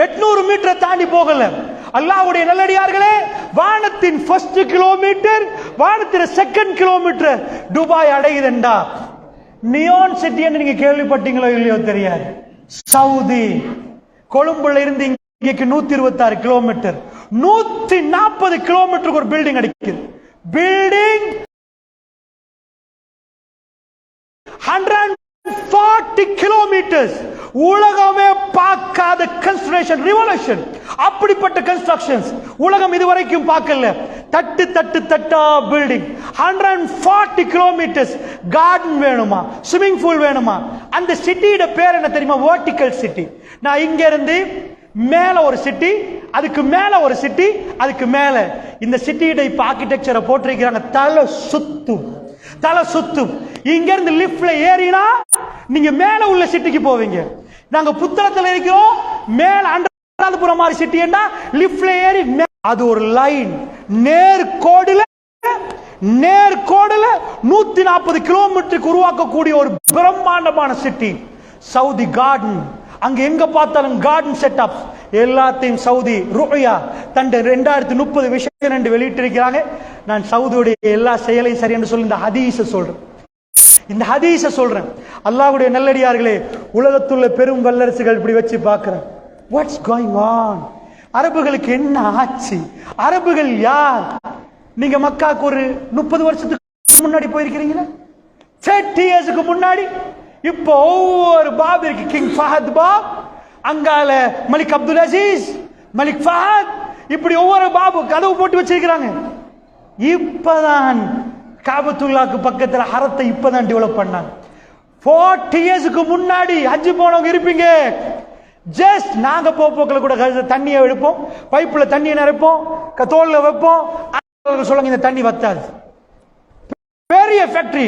800 மீட்டரை தாண்டி போகல. அல்லாஹ்வுடைய நல்லடியார்களே, வானத்தின் ஃபர்ஸ்ட் கிலோமீட்டர், வானத்தின் செகண்ட் கிலோமீட்டர் துபாய் அடையுதுண்டா. நியான் சிட்டி என்று நீங்க கேள்விப்பட்டீங்களோ இல்லையோ தெரியாது. சவுதி கொழும்புல இருந்து இங்க 126 கிலோமீட்டர், 140 கிலோமீட்டருக்கு ஒரு பில்டிங் அடிக்குது. Building 140 kilometres. உலகமே பார்க்காத கன்ஸ்ட்ரக்ஷன் ரிவல்யூஷன். அப்படிப்பட்ட கன்ஸ்ட்ரக்ஷன்ஸ் உலகம் இதுவரைக்கும் பார்க்கல. தட்டா பில்டிங் 140 கிலோமீட்டர்ஸ். கார்டன் வேணுமா, ஸ்விமிங் பூல் வேணுமா? அந்த சிட்டியோட பேர் என்ன தெரியுமா? Vertical city. நான் இங்க இருந்து மேல ஒரு சிட்டி, அதுக்கு மேல ஒரு சிட்டி, அதுக்கு மேல இந்த சிட்டியோட இப்ப ஆர்கிடெக்சரை போட்டிருக்கிறாங்க. தலை சுத்தும். இங்க இருந்து லிப்ட்ல ஏறினா நீங்க மேல உள்ள சிட்டிக்கு போவீங்க. நாங்க புத்தளத்துல இருக்கிறோம், மேல அனுராதபுரம் மாதிரி சிட்டி என்ன லிப்ட்ல ஏறி அது ஒரு லைன் நேர்கோடுல 140 கிலோமீட்டருக்கு உருவாக்கக்கூடிய ஒரு பிரம்மாண்டமான சிட்டி சவுதி. கார்டன் அங்க எங்க பார்த்தாலும் கார்டன் செட்டப் எல்லாத்தையும் சவுதி ருயா தண்ட 2030 விஷயம் என்று வெளியிட்டிருக்கிறாங்க. நான் சவுதியுடைய எல்லா செயலையும் சரி என்று சொல்லி இந்த ஹதீஸை சொல்றேன். இந்த ஹதீஸை சொல்றேன். அல்லாஹ்வுடைய நல்லடியார்களே, உலகத்துள்ள பெரும் வல்லரசுகள் இப்படி வச்சு பார்க்கிறேன். What's going on? அரபுகளுக்கு என்ன ஆச்சு? அரபுகள் யார்? நீங்க மக்காக்கு ஒரு 30 வருஷத்துக்கு முன்னாடி போயிருக்கிறீங்களா? 30 இயர்ஸ்க்கு முன்னாடி. இப்போ ஒவ்வொரு பாப் இருக்கு. கிங் ஃபஹத் பாப், அங்கால மலிக் அப்துல் அசீஸ், மலிக் ஃபஹத், இப்படி ஒவ்வொரு பாபு கதவு போட்டு வச்சிருக்கிறாங்க. இப்பதான் காபத்துல்லாக்கு பக்கத்துல ஹரத்தை இப்பதான் டெவலப் பண்ணாங்க. 40 இயர்ஸ்க்கு முன்னாடி ஹஜ் போனவங்க இருப்பீங்க. ஜஸ்ட் நாங்க போக்குல கூட தண்ணியை எடுப்போம், பைப்புல தண்ணியை நிரப்போம், தோல்ல வைப்போம். சொல்லுங்க இந்த தண்ணி வத்தாது. பெரிய ஃபேக்டரி.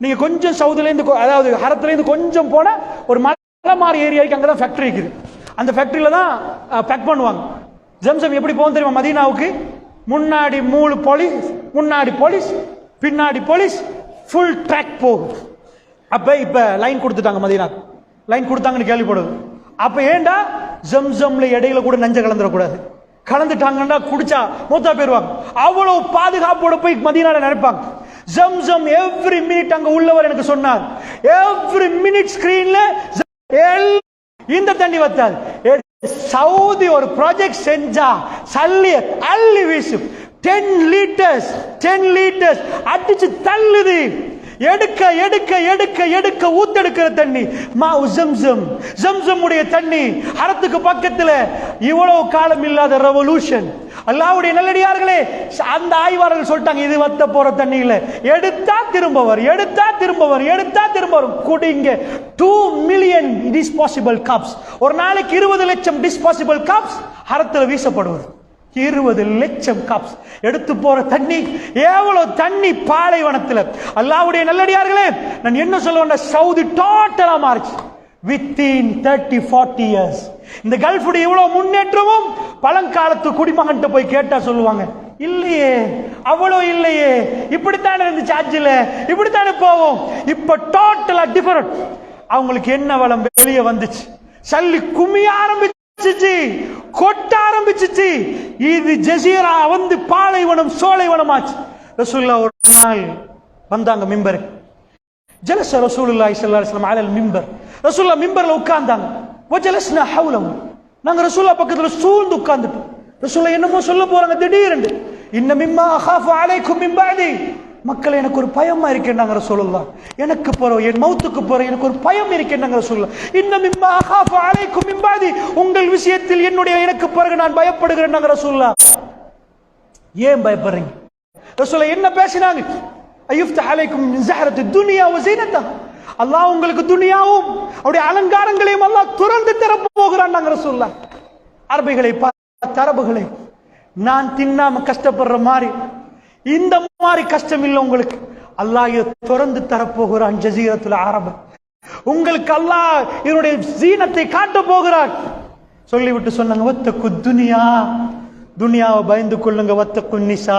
நீங்க கொஞ்சம் சவுதுல இருந்து, அதாவது ஹரத்துல இருந்து கொஞ்சம் போன ஒரு மலை மாறி ஏரியாவுக்கு அங்கதான் ஃபேக்டரி இருக்குது. அந்த ஃபேக்டரியில தான் பேக் பண்ணுவாங்க. ஜம்சம் எப்படி போகும் தெரியுமா? மதீனாவுக்கு முன்னாடி 3 போலீஸ், முன்னாடி போலீஸ், பின்னாடி போலீஸ், ஃபுல் ட்ராக் போகும். அப்ப இப்ப லைன் கொடுத்துட்டாங்க, மதீனாக்கு லைன் கொடுத்தாங்கன்னு கேள்விப்படுது. அப்ப ஏண்டா ஜம்சம்ல இடையில கூட நஞ்ச கலந்துடக்கூடாது. கலந்துட்டாங்கன்னா குடிச்சா மூத்தா போயிருவாங்க. அவ்வளவு பாதுகாப்போட போய் மதீனால நினைப்பாங்க. ஜம்சம் எவ்ரி மினிட், அங்க உள்ளவர் எனக்கு சொன்னார், எவ்ரி மினிட் ஸ்கிரீன்ல இந்த தண்ணி வத்தாது. சவுதி ஒரு ப்ராஜெக்ட் செஞ்சா சல்லி அள்ளி வீசும். 10 லிட்டர்ஸ் அடிச்சு தள்ளுது. எடுக்க எடுக்க எடுக்க எடுக்க ஊத்தெடுக்கிற தண்ணி ஜம்சம் உடைய தண்ணி. ஹரத்துக்கு பக்கத்துல இவ்வளவு காலம் இல்லாத ரெவல்யூஷன். அல்லாஹ்வுடைய நல்லடியார்களே, அந்த ஆய்வாளர்கள் சொல்லிட்டாங்க, இது வத்த போற தண்ணி இல்ல, எடுத்தா திரும்ப வரும், எடுத்தா திரும்ப வரும், எடுத்தா திரும்ப வரும். குடிங்க. 2 மில்லியன் டிஸ்பாசிபிள் கப்ஸ், ஒரு நாளைக்கு 20 லட்சம் டிஸ்பாசிபிள் கப்ஸ் ஹரத்துல வீசப்படுவது. 20 லட்சம் கப்ஸ் எடுத்து போற தண்ணி. எவ்வளவு தண்ணி பாலைவனத்தில். அல்லாஹ்வுடைய நல்லடியார்களே, நான் என்ன சொல்லுவேன், சவுதி டோட்டலா மாறிச்சு வித்தின் 30-40 இயர்ஸ். இந்த கல்ஃபுடைய இவ்வளவு முன்னேற்றமும் பழங்காலத்து குடிமகன்கிட்ட போய் கேட்டா சொல்லுவாங்க, இல்லையே, அவ்வளவு இல்லையே, இப்படித்தானே இருந்துச்சு ஹஜ்ஜில, இப்படித்தானே போவோம். இப்ப டோட்டலா டிஃபரண்ட். அவங்களுக்கு என்ன வளம் வெளியே வந்துச்சு, சல்லி குமிய ஆரம்பிச்சு, கொட்ட ஆரம்பிச்சிச்சு. இது ஜசீரா வந்து பாலைவனம் சோலைவனம் ஆச்சு. ரசூலுல்லாஹ் ஒரு நாள் வந்தாங்க மிம்பர். ஜலஸ ரசூலுல்லாஹி ஸல்லல்லாஹு அலைஹி வஸல்லம் அலல் மிம்பர். ரசூலுல்லாஹ் மிம்பர்ல உட்கார்ந்தாங்க. வஜலஸ்னா ஹவுலஹு, நாங்க ரசூலுல்லாஹ் பக்கத்துல சூழ்ந்து உட்கார்ந்துட்டோம். ரசூலுல்லாஹ் என்னமோ சொல்ல போறாங்க திடீர்னு. இன்ன மிம்மா அகாஃபு அலைக்கும் மின் பஅதி, மக்கள் எனக்கு ஒரு பயமா இருக்கேன்னாங்க ரசூலுல்லாஹ். எனக்கு போற என் மௌத்துக்கு போற எனக்கு ஒரு பயம் இருக்கேன்னாங்க ரசூலுல்லாஹ். இன்ன மிம்மா அகாஃபு அலைக்கும் மின் பஅதி, உங்கள் விஷயத்தில் என்னுடைய எனக்கு பிறகு நான் பயப்படுகிறேன்னாங்க ரசூலுல்லாஹ். ஏன் பயப்படுறீங்க? ரசூலுல்லாஹ் என்ன பேசினாங்க? அய்ஃப்தஹ் அலைக்கும் மின் ஸஹரத்தி துன்யா வ ஸீனத்தஹா, அல்லாஹ் உங்களுக்கு துனியாவும் அவருடைய அலங்காரங்களையும் அல்லாஹ் துறந்து தரப் போகிறான்னாங்க ரசூலுல்லாஹ். அரபிகளை அரபுகளை, நான் தின்னாம கஷ்டப்படுற மாதிரி இந்த மாதிரி கஷ்டம் இல்லை உங்களுக்கு. அல்லாஹ் இதை திறந்து தரப்போகிறான். ஜசீரத்துல் அரபு உங்களுக்கு அல்லாஹ் இதனுடைய ஜீனத்தை காட்ட போகிறான் சொல்லிவிட்டு சொன்னாங்க, வத்தகு துனியா, துனியாவை பயந்து கொள்ளுங்க, வத்தகு நிசா,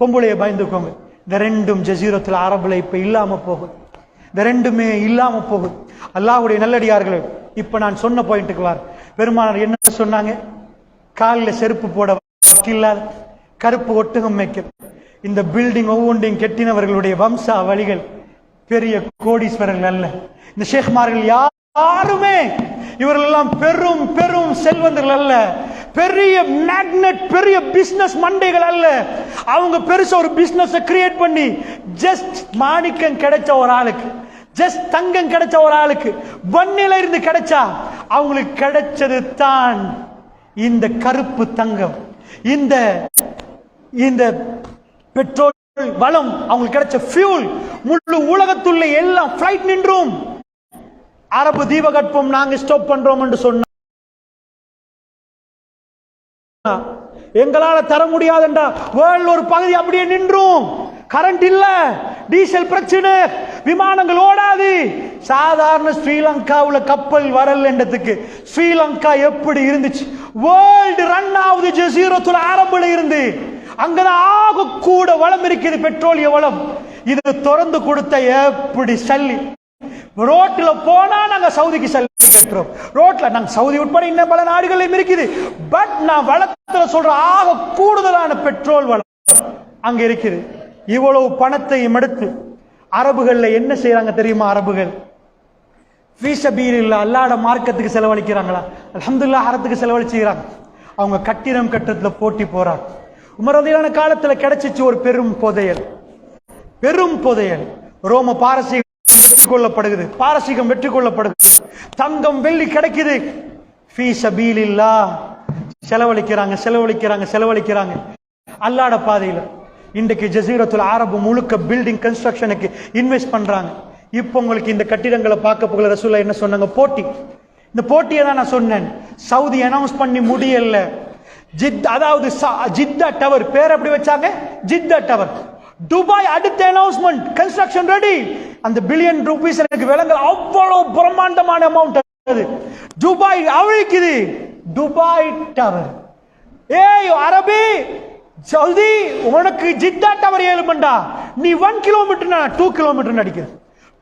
பொம்பளைய பயந்துக்கோங்க. இந்த ரெண்டும் ஜசீரத்துல் அரபுல இப்ப இல்லாம போகுது. இந்த ரெண்டுமே இல்லாம போகுது. அல்லாஹ்வுடைய நல்லடியார்கள், இப்ப நான் சொன்ன பாயிண்ட்டுக்கு வார். பெருமானார் என்ன சொன்னாங்க? காலில் செருப்பு போட வக்கில்லாத கருப்பு ஒட்டகம் மேய்க்க. இந்த பில்டிங் ஒவ்வொன்றையும் கெட்டினவர்களுடைய வம்சா வழிகள் பெரிய கோடீஸ்வரர்கள் அல்ல. இந்த ஷேக்மார்கள் யாருமே இவர்கள் எல்லாம் பெரும் பெரும் செல்வந்தர்கள் அல்ல, பெரிய மேக்னெட், பெரிய பிசினஸ் மண்டைகள் அல்ல. அவங்க பெருசா ஒரு பிசினஸ் கிரியேட் பண்ணி ஜஸ்ட் மாணிக்கம் கிடைச்ச ஒரு ஆளுக்கு, ஜஸ்ட் தங்கம் கிடைச்ச ஒரு ஆளுக்கு, வன்னில இருந்து கிடைச்சா அவங்களுக்கு கிடைச்சது தான் இந்த கருப்பு தங்கம், இந்த இந்த பெட்ரோல் வளம், அவங்களுக்கு கிடைச்ச ஃபியூல். முழு உலகத்துள்ள எல்லாம் ஃபிளைட் நின்றும். அரபு தீபகற்பம் நாங்க ஸ்டாப் பண்றோம் என்று சொன்னா எங்களால தர முடியாதுண்டா வேர்ல்ட் ஒரு பகுதி அப்படியே நின்றும். கரண்ட் இல்ல, டீசல் பிரச்சனை, விமானங்கள் ஓடாது. சாதாரண ஸ்ரீலங்காவுல கப்பல் வரல் என்றதுக்கு ஸ்ரீலங்கா எப்படி இருந்துச்சு? வேர்ல்டு ரன் ஆகுது ஜசீரத்துல் அரபுல இருந்து. அங்கதான் ஆக கூட வளம் இருக்குது, பெட்ரோலிய வளம். இது திறந்து கொடுத்த எப்படி சல்லி. ரோட்ல போனா நாங்க சவுதிக்கு சல்லி கட்டுறோம். ரோட்ல நாங்க சவுதி உட்பட இன்னும் பல நாடுகளிலும் இருக்குது. பட் நான் வளத்துல சொல்ற ஆக கூடுதலான பெட்ரோல் வளம் அங்க இருக்குது. இவ்வளவு பணத்தையும் எடுத்து அரபுகள்ல என்ன செய்யறாங்க தெரியுமா? அரபுகள் ஃபீஸபீலில்லாஹ் அல்லாஹ்ட மார்க்கத்துக்கு செலவழிக்கிறாங்களா? அல்ஹம்துலில்லாஹ் அறத்துக்கு செலவழிச்சுக்கிறாங்க. அவங்க கட்டிடம் கட்டத்துல போட்டி போறாங்க. உமர் ரலியல்லாஹு அன்ஹு காலத்துல கிடைச்சிச்சு ஒரு பெரும் புதையல். ரோம பாரசீகம் வெற்றி கொள்ளப்படுகிறது, பாரசீகம் வெற்றி கொள்ளப்படுகிறது, தங்கம் வெள்ளி கிடைக்குது. ஃபீஸபீலில்லாஹ் செலவழிக்கிறாங்க அல்லாஹ்ட பாதையில. இன்றைக்கு ஜஸீரத்துல் அரபு முழுக்க பில்டிங் கன்ஸ்ட்ரக்ஷனுக்கு இன்வெஸ்ட் பண்றாங்க. இப்போ உங்களுக்கு இந்த கட்டிடங்களை பார்க்க போகிற ரசூலுல்லாஹ் என்ன சொன்னாங்க? போட்டி. இந்த போட்டியை தான் நான் சொன்னேன். சவுதி அனௌன்ஸ் பண்ணி முடியல. அதாவது ஜித்தா டவர் பேர் எப்படி வச்சாங்க? Jeddah tower. துபாய் அடுத்த அனௌன்ஸ்மெண்ட், கன்ஸ்ட்ரக்ஷன் ரெடி. அந்த பில்லியன் ரூபீஸ் எனக்கு விளங்கல, அவ்வளவு பிரம்மாண்டமான அமௌண்ட் அது. துபாய் அழிக்குது, துபாய் டவர். ஏய் அரபி சவுதி, உனக்கு ஜித்தா டவர் ஏழுமண்டா, நீ 1 கிலோமீட்டர் 2 கிலோமீட்டர் அடிக்குது.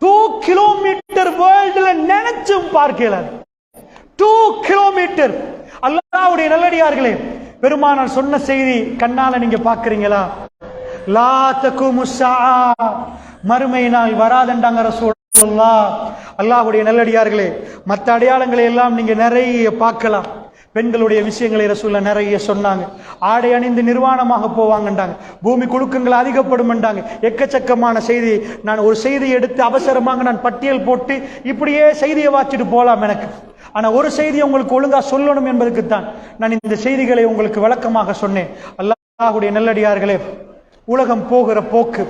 2 கிலோமீட்டர் வேர்ல்டுல நினைச்சும் பார்க்கல. 2 கிலோமீட்டர். அல்லாஹ்வுடைய நல்லடியார்களே, பெருமானார் சொன்ன செய்தி கண்ணால நீங்க பாக்குறீங்களா? லா தகுமு ஸஆ, மறுமை நாள் வராதண்டாங்க ரசூலுல்லாஹ். அல்லாஹ்வுடைய நல்லடியார்களே, மற்ற அடையாளங்களை எல்லாம் நீங்க நிறைய பார்க்கலாம். பெண்களுடைய விஷயங்களை ரசூலுல்லாஹ் நிறைய சொன்னாங்க. ஆடை அணிந்து நிர்வாணமாக போவாங்கன்றாங்க, பூமி குலுக்கங்கள் அதிகப்படும்ன்றாங்க. எக்கச்சக்கமான செய்தி. நான் ஒரு செய்தியை எடுத்து அவசரமாக நான் பட்டியல் போட்டு இப்படியே செய்தியை வாச்சிட்டு போலாம் எனக்கு. ஆனா ஒரு செய்தியை உங்களுக்கு ஒழுங்கா சொல்லணும் என்பதற்குத்தான் நான் இந்த செய்திகளை உங்களுக்கு விளக்கமாக சொன்னேன். அல்லாஹ்வுடைய நல்லடியார்களே, உலகம் போகிற போக்கு,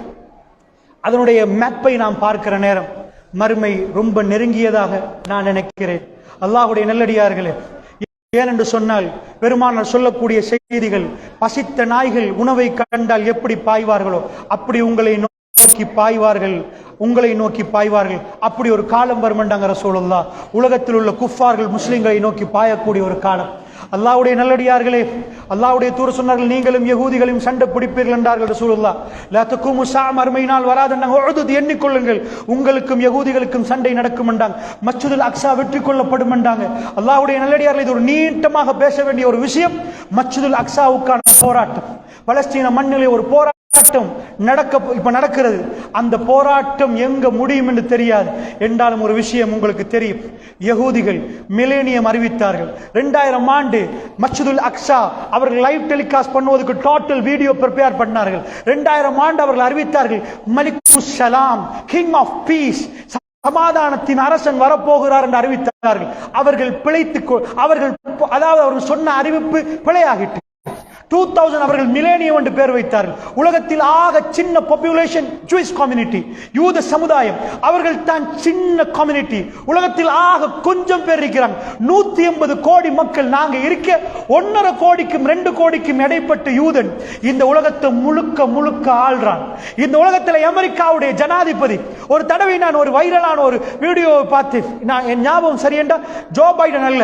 அதனுடைய மேப்பை நாம் பார்க்கிற நேரம் மறுமை ரொம்ப நெருங்கியதாக நான் நினைக்கிறேன். அல்லாஹ்வுடைய நல்லடியார்களே, ஏனென்று சொன்னால் பெருமானார் சொல்லக்கூடிய செய்திகள், பசித்த நாய்கள் உணவை கண்டால் எப்படி பாய்வார்களோ அப்படி உங்களை நோக்கி பாய்வார்கள். அப்படி ஒரு காலம் வருமென்றாங்க ரசூலுல்லாஹ். உலகத்தில் உள்ள குஃபார்கள் முஸ்லிம்களை நோக்கி பாயக்கூடிய ஒரு காலம். அல்லாஹ்வுடைய நல்லடியார்களே, அல்லாஹ்வுடைய தூதர் சொன்னார்கள், நீங்களும் யகூதிகளையும் சண்டை பிடிப்பீர்கள் என்றார்கள் ரசூலுல்லாஹ். லா தகுமு ஸஆ, மறுமையினால் வராதன்னாங்க. உதுத், எண்ணிக்கொள்ளுங்கள், உங்களுக்கும் யகூதிகளுக்கும் சண்டை நடக்கும் என்றாங்க. மஸ்ஜிதுல் அக்ஸா வெற்றி கொள்ளப்படும் என்றாங்க. அல்லாஹ்வுடைய நல்லடியார்களே, இது ஒரு நீட்டமாக பேச வேண்டிய ஒரு விஷயம். மஸ்ஜிதுல் அக்ஸாவுக்கான போராட்டம், பலஸ்தீன மண்ணிலே ஒரு போராட்டம் இப்ப நடக்கிறது. அந்த போராட்டம் எங்க முடியும் என்று தெரியாது. என்றாலும் ஒரு விஷயம் உங்களுக்கு தெரியும், யகூதிகள் மிலேனியம் அறிவித்தார்கள். 2000 ஆண்டு மஸ்ஜிதுல் அக்ஸா அவர்கள் லைவ் டெலிகாஸ்ட் பண்ணுவதற்கு டோட்டல் வீடியோ ப்ரிப்பேர் பண்ணார்கள். 2000 ஆண்டு அவர்கள் அறிவித்தார்கள், மலிக்குஸ் ஸலாம், கிங் ஆஃப் பீஸ், சமாதானத்தின் அரசன் வரப்போகிறார் என்று அறிவித்தார்கள். அவர்கள் சொன்ன அறிவிப்பு பிழையாகிட்டு 2000 அவர்கள் மிலேனியம் என்று பெயர் வைத்தார்கள். உலகத்தில் ஆக சின்ன பாப்புலேஷன் ஜூயிஷ் கம்யூனிட்டி, யூத சமுதாயம். அவர்கள் தான் சின்ன கம்யூனிட்டி. உலகத்தில் ஆக கொஞ்சம் பேர் இருக்கிறாங்க. 180 கோடி மக்கள் நாங்க இருக்க, 1.5 கோடிக்கும் 2 கோடிக்கும் இடைப்பட்ட யூதன் இந்த உலகத்தை முழுக்க ஆள்றான். இந்த உலகத்தில் அமெரிக்காவுடைய ஜனாதிபதி, ஒரு தடவை நான் ஒரு வைரலான ஒரு வீடியோவை பார்த்து, நான் என் ஞாபகம் சரியென்றா ஜோ பைடன் அல்ல,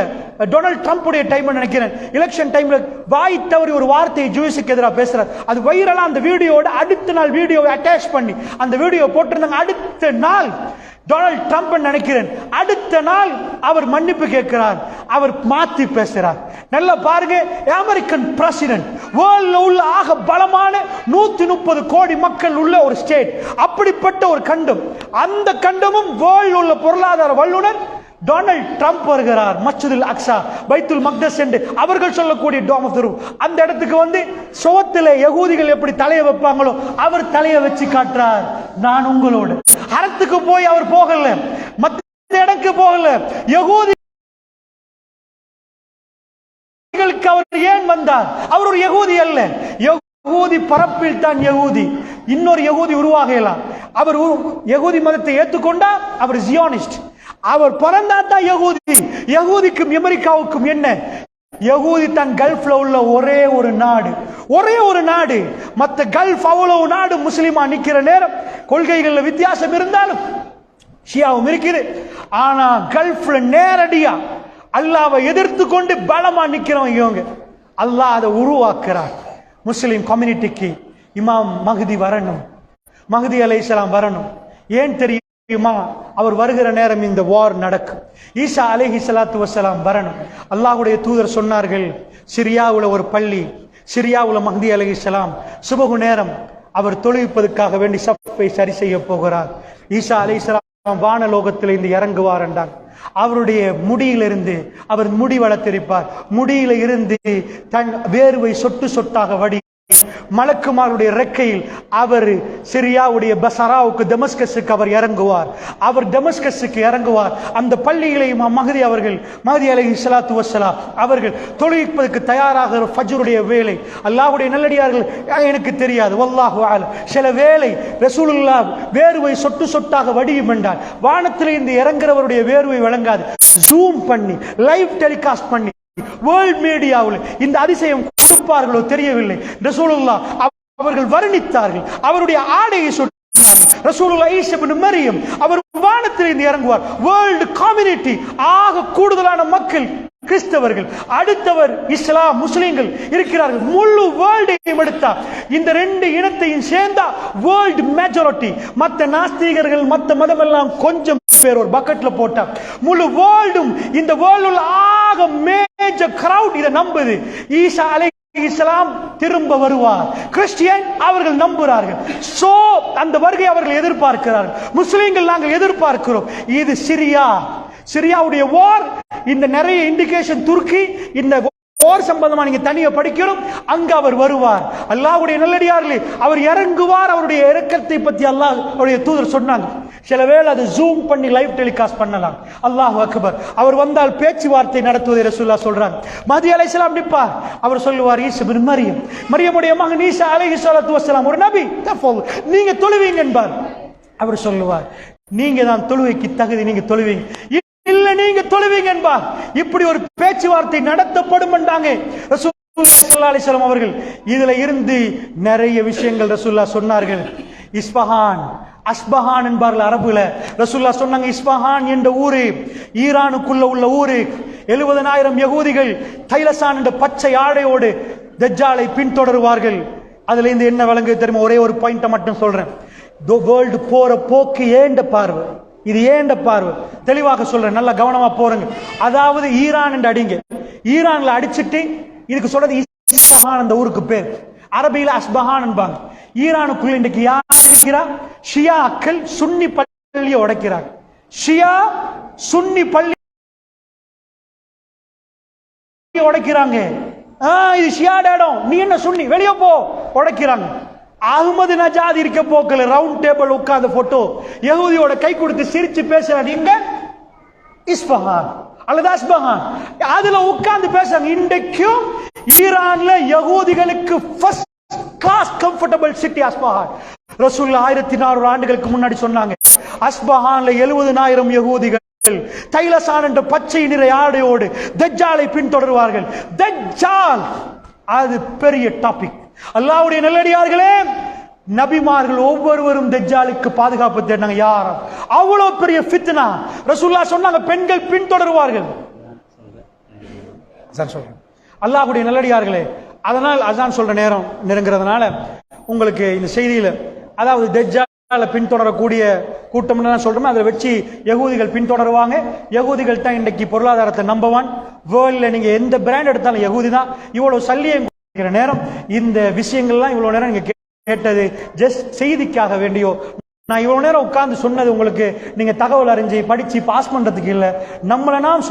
டொனால்ட் ட்ரம்புடைய டைம் நினைக்கிறேன், எலெக்ஷன் டைம்ல வாய் தவறி ஒரு வார்த்தையை ஜூயிஸுக்கு எதிராக பேசுறார். அது வைரலா அந்த வீடியோட அடுத்த நாள் வீடியோவை அட்டாச் பண்ணி அந்த வீடியோ போட்டிருந்தாங்க. அடுத்த நாள் டொனால்ட் ட்ரம்ப் நினைக்கிறேன், அடுத்த நாள் அவர் மன்னிப்பு கேட்கிறார், அவர் மாத்தி பேசுறார். நல்லா பாருங்க, அமெரிக்கன் பிரசிடென்ட், வேர்ல்ட்ல உள்ள ஆக பலமான 130 கோடி மக்கள் உள்ள ஒரு ஸ்டேட், அப்படிப்பட்ட ஒரு கண்டம், அந்த கண்டமும் வேர்ல்ட்ல உள்ள பொருளாதார வல்லுநர் டொனால்ட் ட்ரம்ப் வருகிறார். மஸ்ஜிதுல் அக்ஸா, பைத்துல் மக்தஸ் என்று அவர்கள் சொல்லக்கூடிய டோம் ஆஃப் தி ரூம், அந்த இடத்துக்கு வந்து சுவத்திலே யகூதிகள் எப்படி தலையை வைப்பாங்களோ அவர் தலையை வச்சு காட்டுறார், நான் உங்களோடு. அரத்துக்கு போய் அவர் போகல, மற்ற இடத்துக்கு போகல. யகூதிகளுக்கு அவர் ஏன் வந்தார்? அவர் ஒரு யகூதி அல்ல. யகூதி பரப்பில் தான் யகூதி, இன்னொரு யகூதி உருவாகலாம். அவர் யகூதி மதத்தை ஏற்றுக்கொண்டா அவர் ஜியோனிஸ்ட். அவர் பிறந்தாதான் யகூதி. யகூதிக்கும் அமெரிக்காவுக்கும் என்ன? யகூதி தன் கல்ஃப்ல உள்ள ஒரே ஒரு நாடு. மற்ற கல்ஃப் அவ்வளவு நாடு முஸ்லிமா நிக்கிற நேரம், கொள்கைகள்ல வித்தியாசம் இருந்தாலும் ஷியாவும் இருக்குது. ஆனா கல்ஃப்ல நேரடியா அல்லாஹ்வை எதிர்த்து கொண்டு பலமா நிக்கிறவங்க இவங்க. அல்லாஹ் அதை உருவாக்குறார். முஸ்லிம் கம்யூனிட்டிக்கு இமாம் மஹ்தி வரணும், மஹ்தி அலைஹிஸ்ஸலாம் வரணும். ஏன் தெரியும்? அவர் வருகிற நேரம் இந்த வார் நடக்கும். ஈசா அலைஹிஸ்ஸலாத்து வஸ்ஸலாம் வரணும். அல்லாஹ்வுடைய தூதர் சொன்னார்கள், சிரியாவுல ஒரு பள்ளி, சிரியாவுல மஹ்தி அலைஹிஸ்ஸலாம் சுபஹு நேரம் அவர் தொழுவிப்பதற்காக வேண்டி சஃப்பை சரி செய்ய போகிறார். ஈசா அலைஹிஸ்ஸலாம் வானலோகத்தில் இருந்து இறங்குவார் என்றார். அவருடைய முடியிலிருந்து அவர் முடி வளர்த்திருப்பார். முடியில இருந்து தன் வேர்வை சொட்டு சொட்டாக வடி மலக்குமாருடைய ரெக்கையில் அவர் சிரியாவுடைய பசராவுக்கு டெமஸ்கஸுக்கு அவர் இறங்குவார். அவர் டெமஸ்கஸுக்கு இறங்குவார். அந்த பள்ளியிலே மஹதி அவர்கள், மஹதி அலைஹிஸ்ஸலாத்து வஸ்ஸலாம் அவர்கள் தொழுவிப்பதற்கு தயாராக ஃபஜ்ருடைய வேலை. அல்லாஹ்வுடைய நல்லடியார்கள், எனக்கு தெரியாது, வல்லாஹு அலம், சில வேளை ரசூலுல்லாஹ் வேர்வை சொட்டு சொட்டாக வடியும் என்றால் வானத்திலிருந்து இறங்குறவருடைய வேர்வை வழங்காது. ஜூம் பண்ணி லைவ் டெலிகாஸ்ட் பண்ணி வேர்ல்ட் மீடியாவில் இந்த அதிசயம் கொடுப்பார்களோ தெரியவில்லை. ரசூலுல்லாஹ் அவர்கள் வர்ணித்தார்கள். அவருடைய ஆடையை சொன்னார்கள். ரசூலுல்லாஹ் ஈசா இப்னு மரியம் அவர் வானத்திலிருந்து இறங்குவார். வேர்ல்ட் கம்யூனிட்டி, ஆக கூடுதலான மக்கள் கிறிஸ்தவர்கள், அடுத்தவர் இஸ்லாம் முஸ்லிம்கள் இருக்கிறார்கள். முழு வேர்ல்டையும் எடுத்தா இந்த ரெண்டு இனத்தையும் சேர்ந்தா வேர்ல்ட் மெஜாரிட்டி. மற்ற நாஸ்திகர்கள் மற்ற மதம் எல்லாம் கொஞ்சம் பேர் ஒரு பக்கெட்ல போட்டா முழு வேர்ல்டும், இந்த வேர்ல்டுல ஆக மேஜர் கிரவுட் இதை நம்புது. ஈசா அலைஹிஸ்ஸலாம் திரும்ப வருவார். கிறிஸ்டியன் அவர்கள் நம்புகிறார்கள். சோ அந்த வருகை அவர்கள் எதிர்பார்க்கிறார்கள். முஸ்லிம்கள் நாங்கள் எதிர்பார்க்கிறோம். இது சிரியாவுடைய வார். இந்த நிறைய இண்டிகேஷன் துருக்கி இந்த போர் சம்பந்தமா நீங்க தனியா படிக்கணும். அங்க அவர் வருவார். அல்லாஹ்வுடைய நல்லடியார்களே, அவர் இறங்குவார். அவருடைய இரக்கத்தை பத்தி அல்லாஹ்வுடைய தூதர் சொன்னாங்க. சில வேளை அது ஜூம் பண்ணி லைவ் டெலிகாஸ்ட் பண்ணலாம். அல்லாஹ் அக்பர். அவர் வந்தால் பேச்சுவார்த்தை நடத்துவதை ரசூலுல்லாஹ் சொல்றாங்க. மஹதி அலைஹிஸ்ஸலாம் நிப்பார். அவர் சொல்லுவார், ஈசா இப்னு மரியம், மரியமுடைய மகன் ஈசா அலைஹிஸ்ஸலாத்து வஸ்ஸலாம் ஒரு நபி, நீங்க தொழுவீங்க என்பார். அவர் சொல்லுவார், நீங்க தான் தொழுவைக்கு தகுதி, நீங்க தொழுவீங்க இல்ல, நீங்க தொழுவீங்க என்பார். இப்படி ஒரு பேச்சுவார்த்தை நடத்தப்படும் என்றாங்க ரசூலுல்லாஹி ஸல்லல்லாஹு அலைஹி வஸல்லம் அவர்கள். இதுல இருந்து நிறைய விஷயங்கள் ரசூலுல்லாஹ் சொன்னார்கள். இஸ்பஹான், அஸ்பஹான் என்பார்கள் அரபுல. ரசூலுல்லாஹ் சொன்னாங்க, இஸ்பஹான் என்ற ஊரு ஈரானுக்குள்ள உள்ள ஊரு. 70,000 யகூதிகள் தைலசான் என்ற பச்சை ஆடையோடு தஜ்ஜாலை பின்தொடருவார்கள். அதுல இருந்து என்ன விளங்கு தெரியுமா? ஒரே ஒரு பாயிண்ட மட்டும் சொல்றேன். வேர்ல்டு போற போக்கு ஏண்ட பார்வை, இது ஏண்ட பார்வை தெளிவாக சொல்றேன், நல்லா கவனமா போறங்க. அதாவது ஈரான் என்று அடிங்க, ஈரான்ல அடிச்சுட்டு இதுக்கு சொல்றது இஸ்பஹான் அந்த ஊருக்கு பேர். அரபியில அஸ்பஹான் என்பாங்க. ஈரானுக்குள்ள இன்றைக்கு யார் இருக்கிறா? ஷியாக்கள் சுன்னி பள்ளியை உடைக்கிறாங்க. ஷியா சுன்னி பள்ளி உடைக்கிறாங்க. இது ஷியாட இடம், நீ என்ன சுன்னி, வெளியே போ, உடைக்கிறாங்க. அஹ்மது நஜாத் இருக்க போக்கல ரவுண்ட் டேபிள் உட்கார்ந்த போட்டோ யகூதியோட கை கொடுத்து சிரிச்சு பேசுறாங்க. இங்க இஸ்பஹான் அல்லது அஸ்பஹான் அதுல உட்கார்ந்து பேசுறாங்க. இன்றைக்கும் ஈரான்ல யகூதிகளுக்கு ஃபர்ஸ்ட் கிளாஸ் கம்ஃபர்டபிள் சிட்டி அஸ்பஹான். ரசூலுல்லாஹ் 1400 ஆண்டுகளுக்கு முன்னாடி சொன்னாங்க, அஸ்பஹான்ல 70,000 யகூதிகள் தைலசான் என்ற பச்சை நிற ஆடையோடு தஜ்ஜாலை பின்தொடருவார்கள். தஜ்ஜால் அது பெரிய டாபிக். அல்லாஹ்வுடைய நல்லடியார்களே, நபிமார்கள் ஒவ்வொருவரும் தஜ்ஜாலுக்கு பாதுகாப்பு தேடினாங்க. யாரும் அவ்வளவு பெரிய ஃபித்னா. ரசூலுல்லாஹ் சொன்னாங்க, பெண்கள் பின்தொடருவார்கள். அல்லாஹ்வுடைய நல்லடியார்களே, அதனால் அசான் சொல்ற நேரம் நெருங்கிறதுனால உங்களுக்கு இந்த செய்தியில, அதாவது தஜ்ஜாலை பின்தொடரக்கூடிய கூட்டம் சொல்றோம், அதை வச்சு யகூதிகள் பின்தொடருவாங்க. யகூதிகள் தான் இன்றைக்கு பொருளாதாரத்தை நம்பவான். வேர்ல்ட்ல நீங்க எந்த பிராண்ட் எடுத்தாலும் யகூதி தான். இவ்வளவு சல்லியை நேரம் இந்த விஷயங்கள்லாம் இவ்வளவு நேரம் நீங்க கேட்டது ஜஸ்ட் செய்திக்காக வேண்டியோ. நான் இவ்வளவு நேரம் உட்கார்ந்து சொன்னது உங்களுக்கு நீங்க தகவல் அறிஞ்சு படிச்சு பாஸ் பண்றதுக்கு இல்ல. நம்மளை நாம்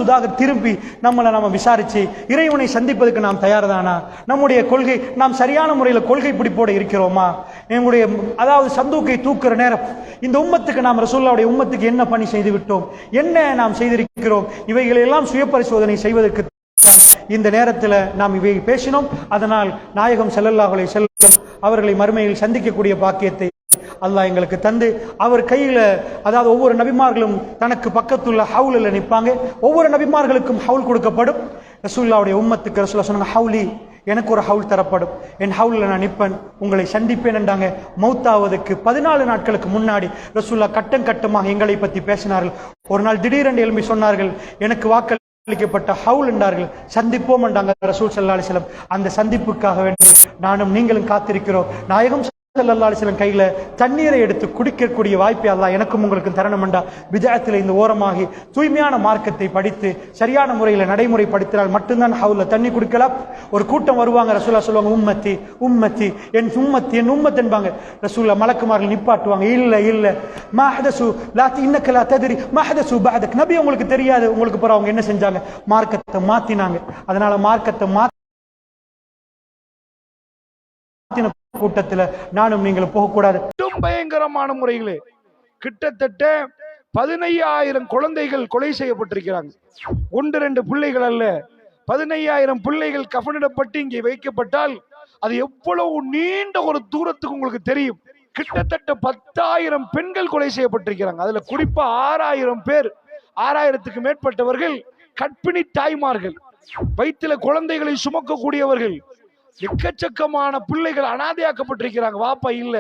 திரும்பி நம்மளை நாம விசாரிச்சு இறைவனை சந்திப்பதற்கு நாம் தயார்தானா? நம்முடைய கொள்கை நாம் சரியான முறையில் கொள்கை பிடிப்போடு இருக்கிறோமா? நம்முடைய அதாவது சந்தூக்கை தூக்குற நேரம் இந்த உம்மத்துக்கு நாம் ரசூலுல்லாஹ்வுடைய உம்மத்துக்கு என்ன பணி செய்து விட்டோம், என்ன நாம் செய்திருக்கிறோம், இவைகளை எல்லாம் சுய பரிசோதனை செய்வதற்கு இந்த நேரத்தில் நாம் இவை பேசினோம். அதனால் நாயகம் ஸல்லல்லாஹு அலைஹி வஸல்லம் அவர்களை மறுமையில் சந்திக்கக்கூடிய பாக்கியத்தை அல்லாஹ் எங்களுக்கு தந்து, அவர் கையில, அதாவது ஒவ்வொரு நபிமார்களும் தனக்கு பக்கத்துள்ள ஹவுலில் நிற்பாங்க. ஒவ்வொரு நபிமார்களுக்கும் ஹவுல் கொடுக்கப்படும். ரசூலுல்லாஹ்வுடைய உம்மத்துக்கு ரசூலுல்லாஹ் சொன்னாங்க, ஹவுலி, எனக்கு ஒரு ஹவுல் தரப்படும், என் ஹவுலில் நான் நிற்பேன், உங்களை சந்திப்பேன் என்றாங்க. மௌத்தாவதுக்கு 14 நாட்களுக்கு முன்னாடி ரசூலுல்லாஹ் கட்டம் கட்டமாக எங்களை பற்றி பேசினார்கள். ஒரு நாள் திடீரென்று எழும்பி சொன்னார்கள், எனக்கு வாக்களிக்கப்பட்ட ஹவுல் என்றார்கள், சந்திப்போம் என்றாங்க ரசூல் ஸல்லல்லாஹு அலைஹி வஸல்லம். அந்த சந்திப்புக்காக வேண்டி நானும் நீங்களும் காத்திருக்கிறோம். நாயகம் ஸல்லல்லாஹு அலைஹி வஸல்லம் கையில தண்ணீரை எடுத்து குடிக்கக்கூடிய வாய்ப்பை அல்லாஹ் எனக்கும் உங்களுக்கும் தரணும்டா பிதஅத்தில் இந்த ஓரமாகி தூய்மையான மார்க்கத்தை படித்து சரியான முறையில் நடைமுறைப்படுத்தினால் மட்டும்தான் ஹவுல தண்ணி குடிக்கலாம். ஒரு கூட்டம் வருவாங்க, ரசூலுல்லாஹ் சொல்லுவாங்க உம்மத்தி உம்மத்தி என் உம்மத்தி என் உம்மத் என்பாங்க. ரசூலுல்லாஹ் மலக்குமார்கள் நிப்பாட்டுவாங்க, இல்ல இல்ல மஹதசு லா இன்னக லா தத்ரி மஹதசு பஅதக், நபி உங்களுக்கு தெரியாது, உங்களுக்கு பிறகு அவங்க என்ன செஞ்சாங்க, மார்க்கத்தை மாத்தினாங்க. அதனால மார்க்கத்தை கூட்டத்துல நானும் நீங்களும் போகக்கூடாது. பயங்கரமான முறைகளே கிட்டத்தட்ட 15,000 குழந்தைகள் கொலை செய்யப்பட்டிருக்கிறாங்க. 1-2 பிள்ளைகள் அல்ல, 15,000 பிள்ளைகள் கஃனிடப்பட்டு இங்கே வைக்கப்பட்டால் அது எவ்வளவு நீண்ட ஒரு தூரத்துக்கு உங்களுக்கு தெரியும். கிட்டத்தட்ட 10,000 பெண்கள் கொலை செய்யப்பட்டிருக்கிறாங்க. அதுல குறிப்பா 6,000 பேர், 6,000க்கு மேற்பட்டவர்கள் கற்பிணி தாய்மார்கள், வயிற்றில குழந்தைகளை சுமக்கக்கூடியவர்கள். எக்கச்சக்கமான பிள்ளைகள் அனாதையாக்கப்பட்டிருக்கிறாங்க, வாப்பா இல்ல.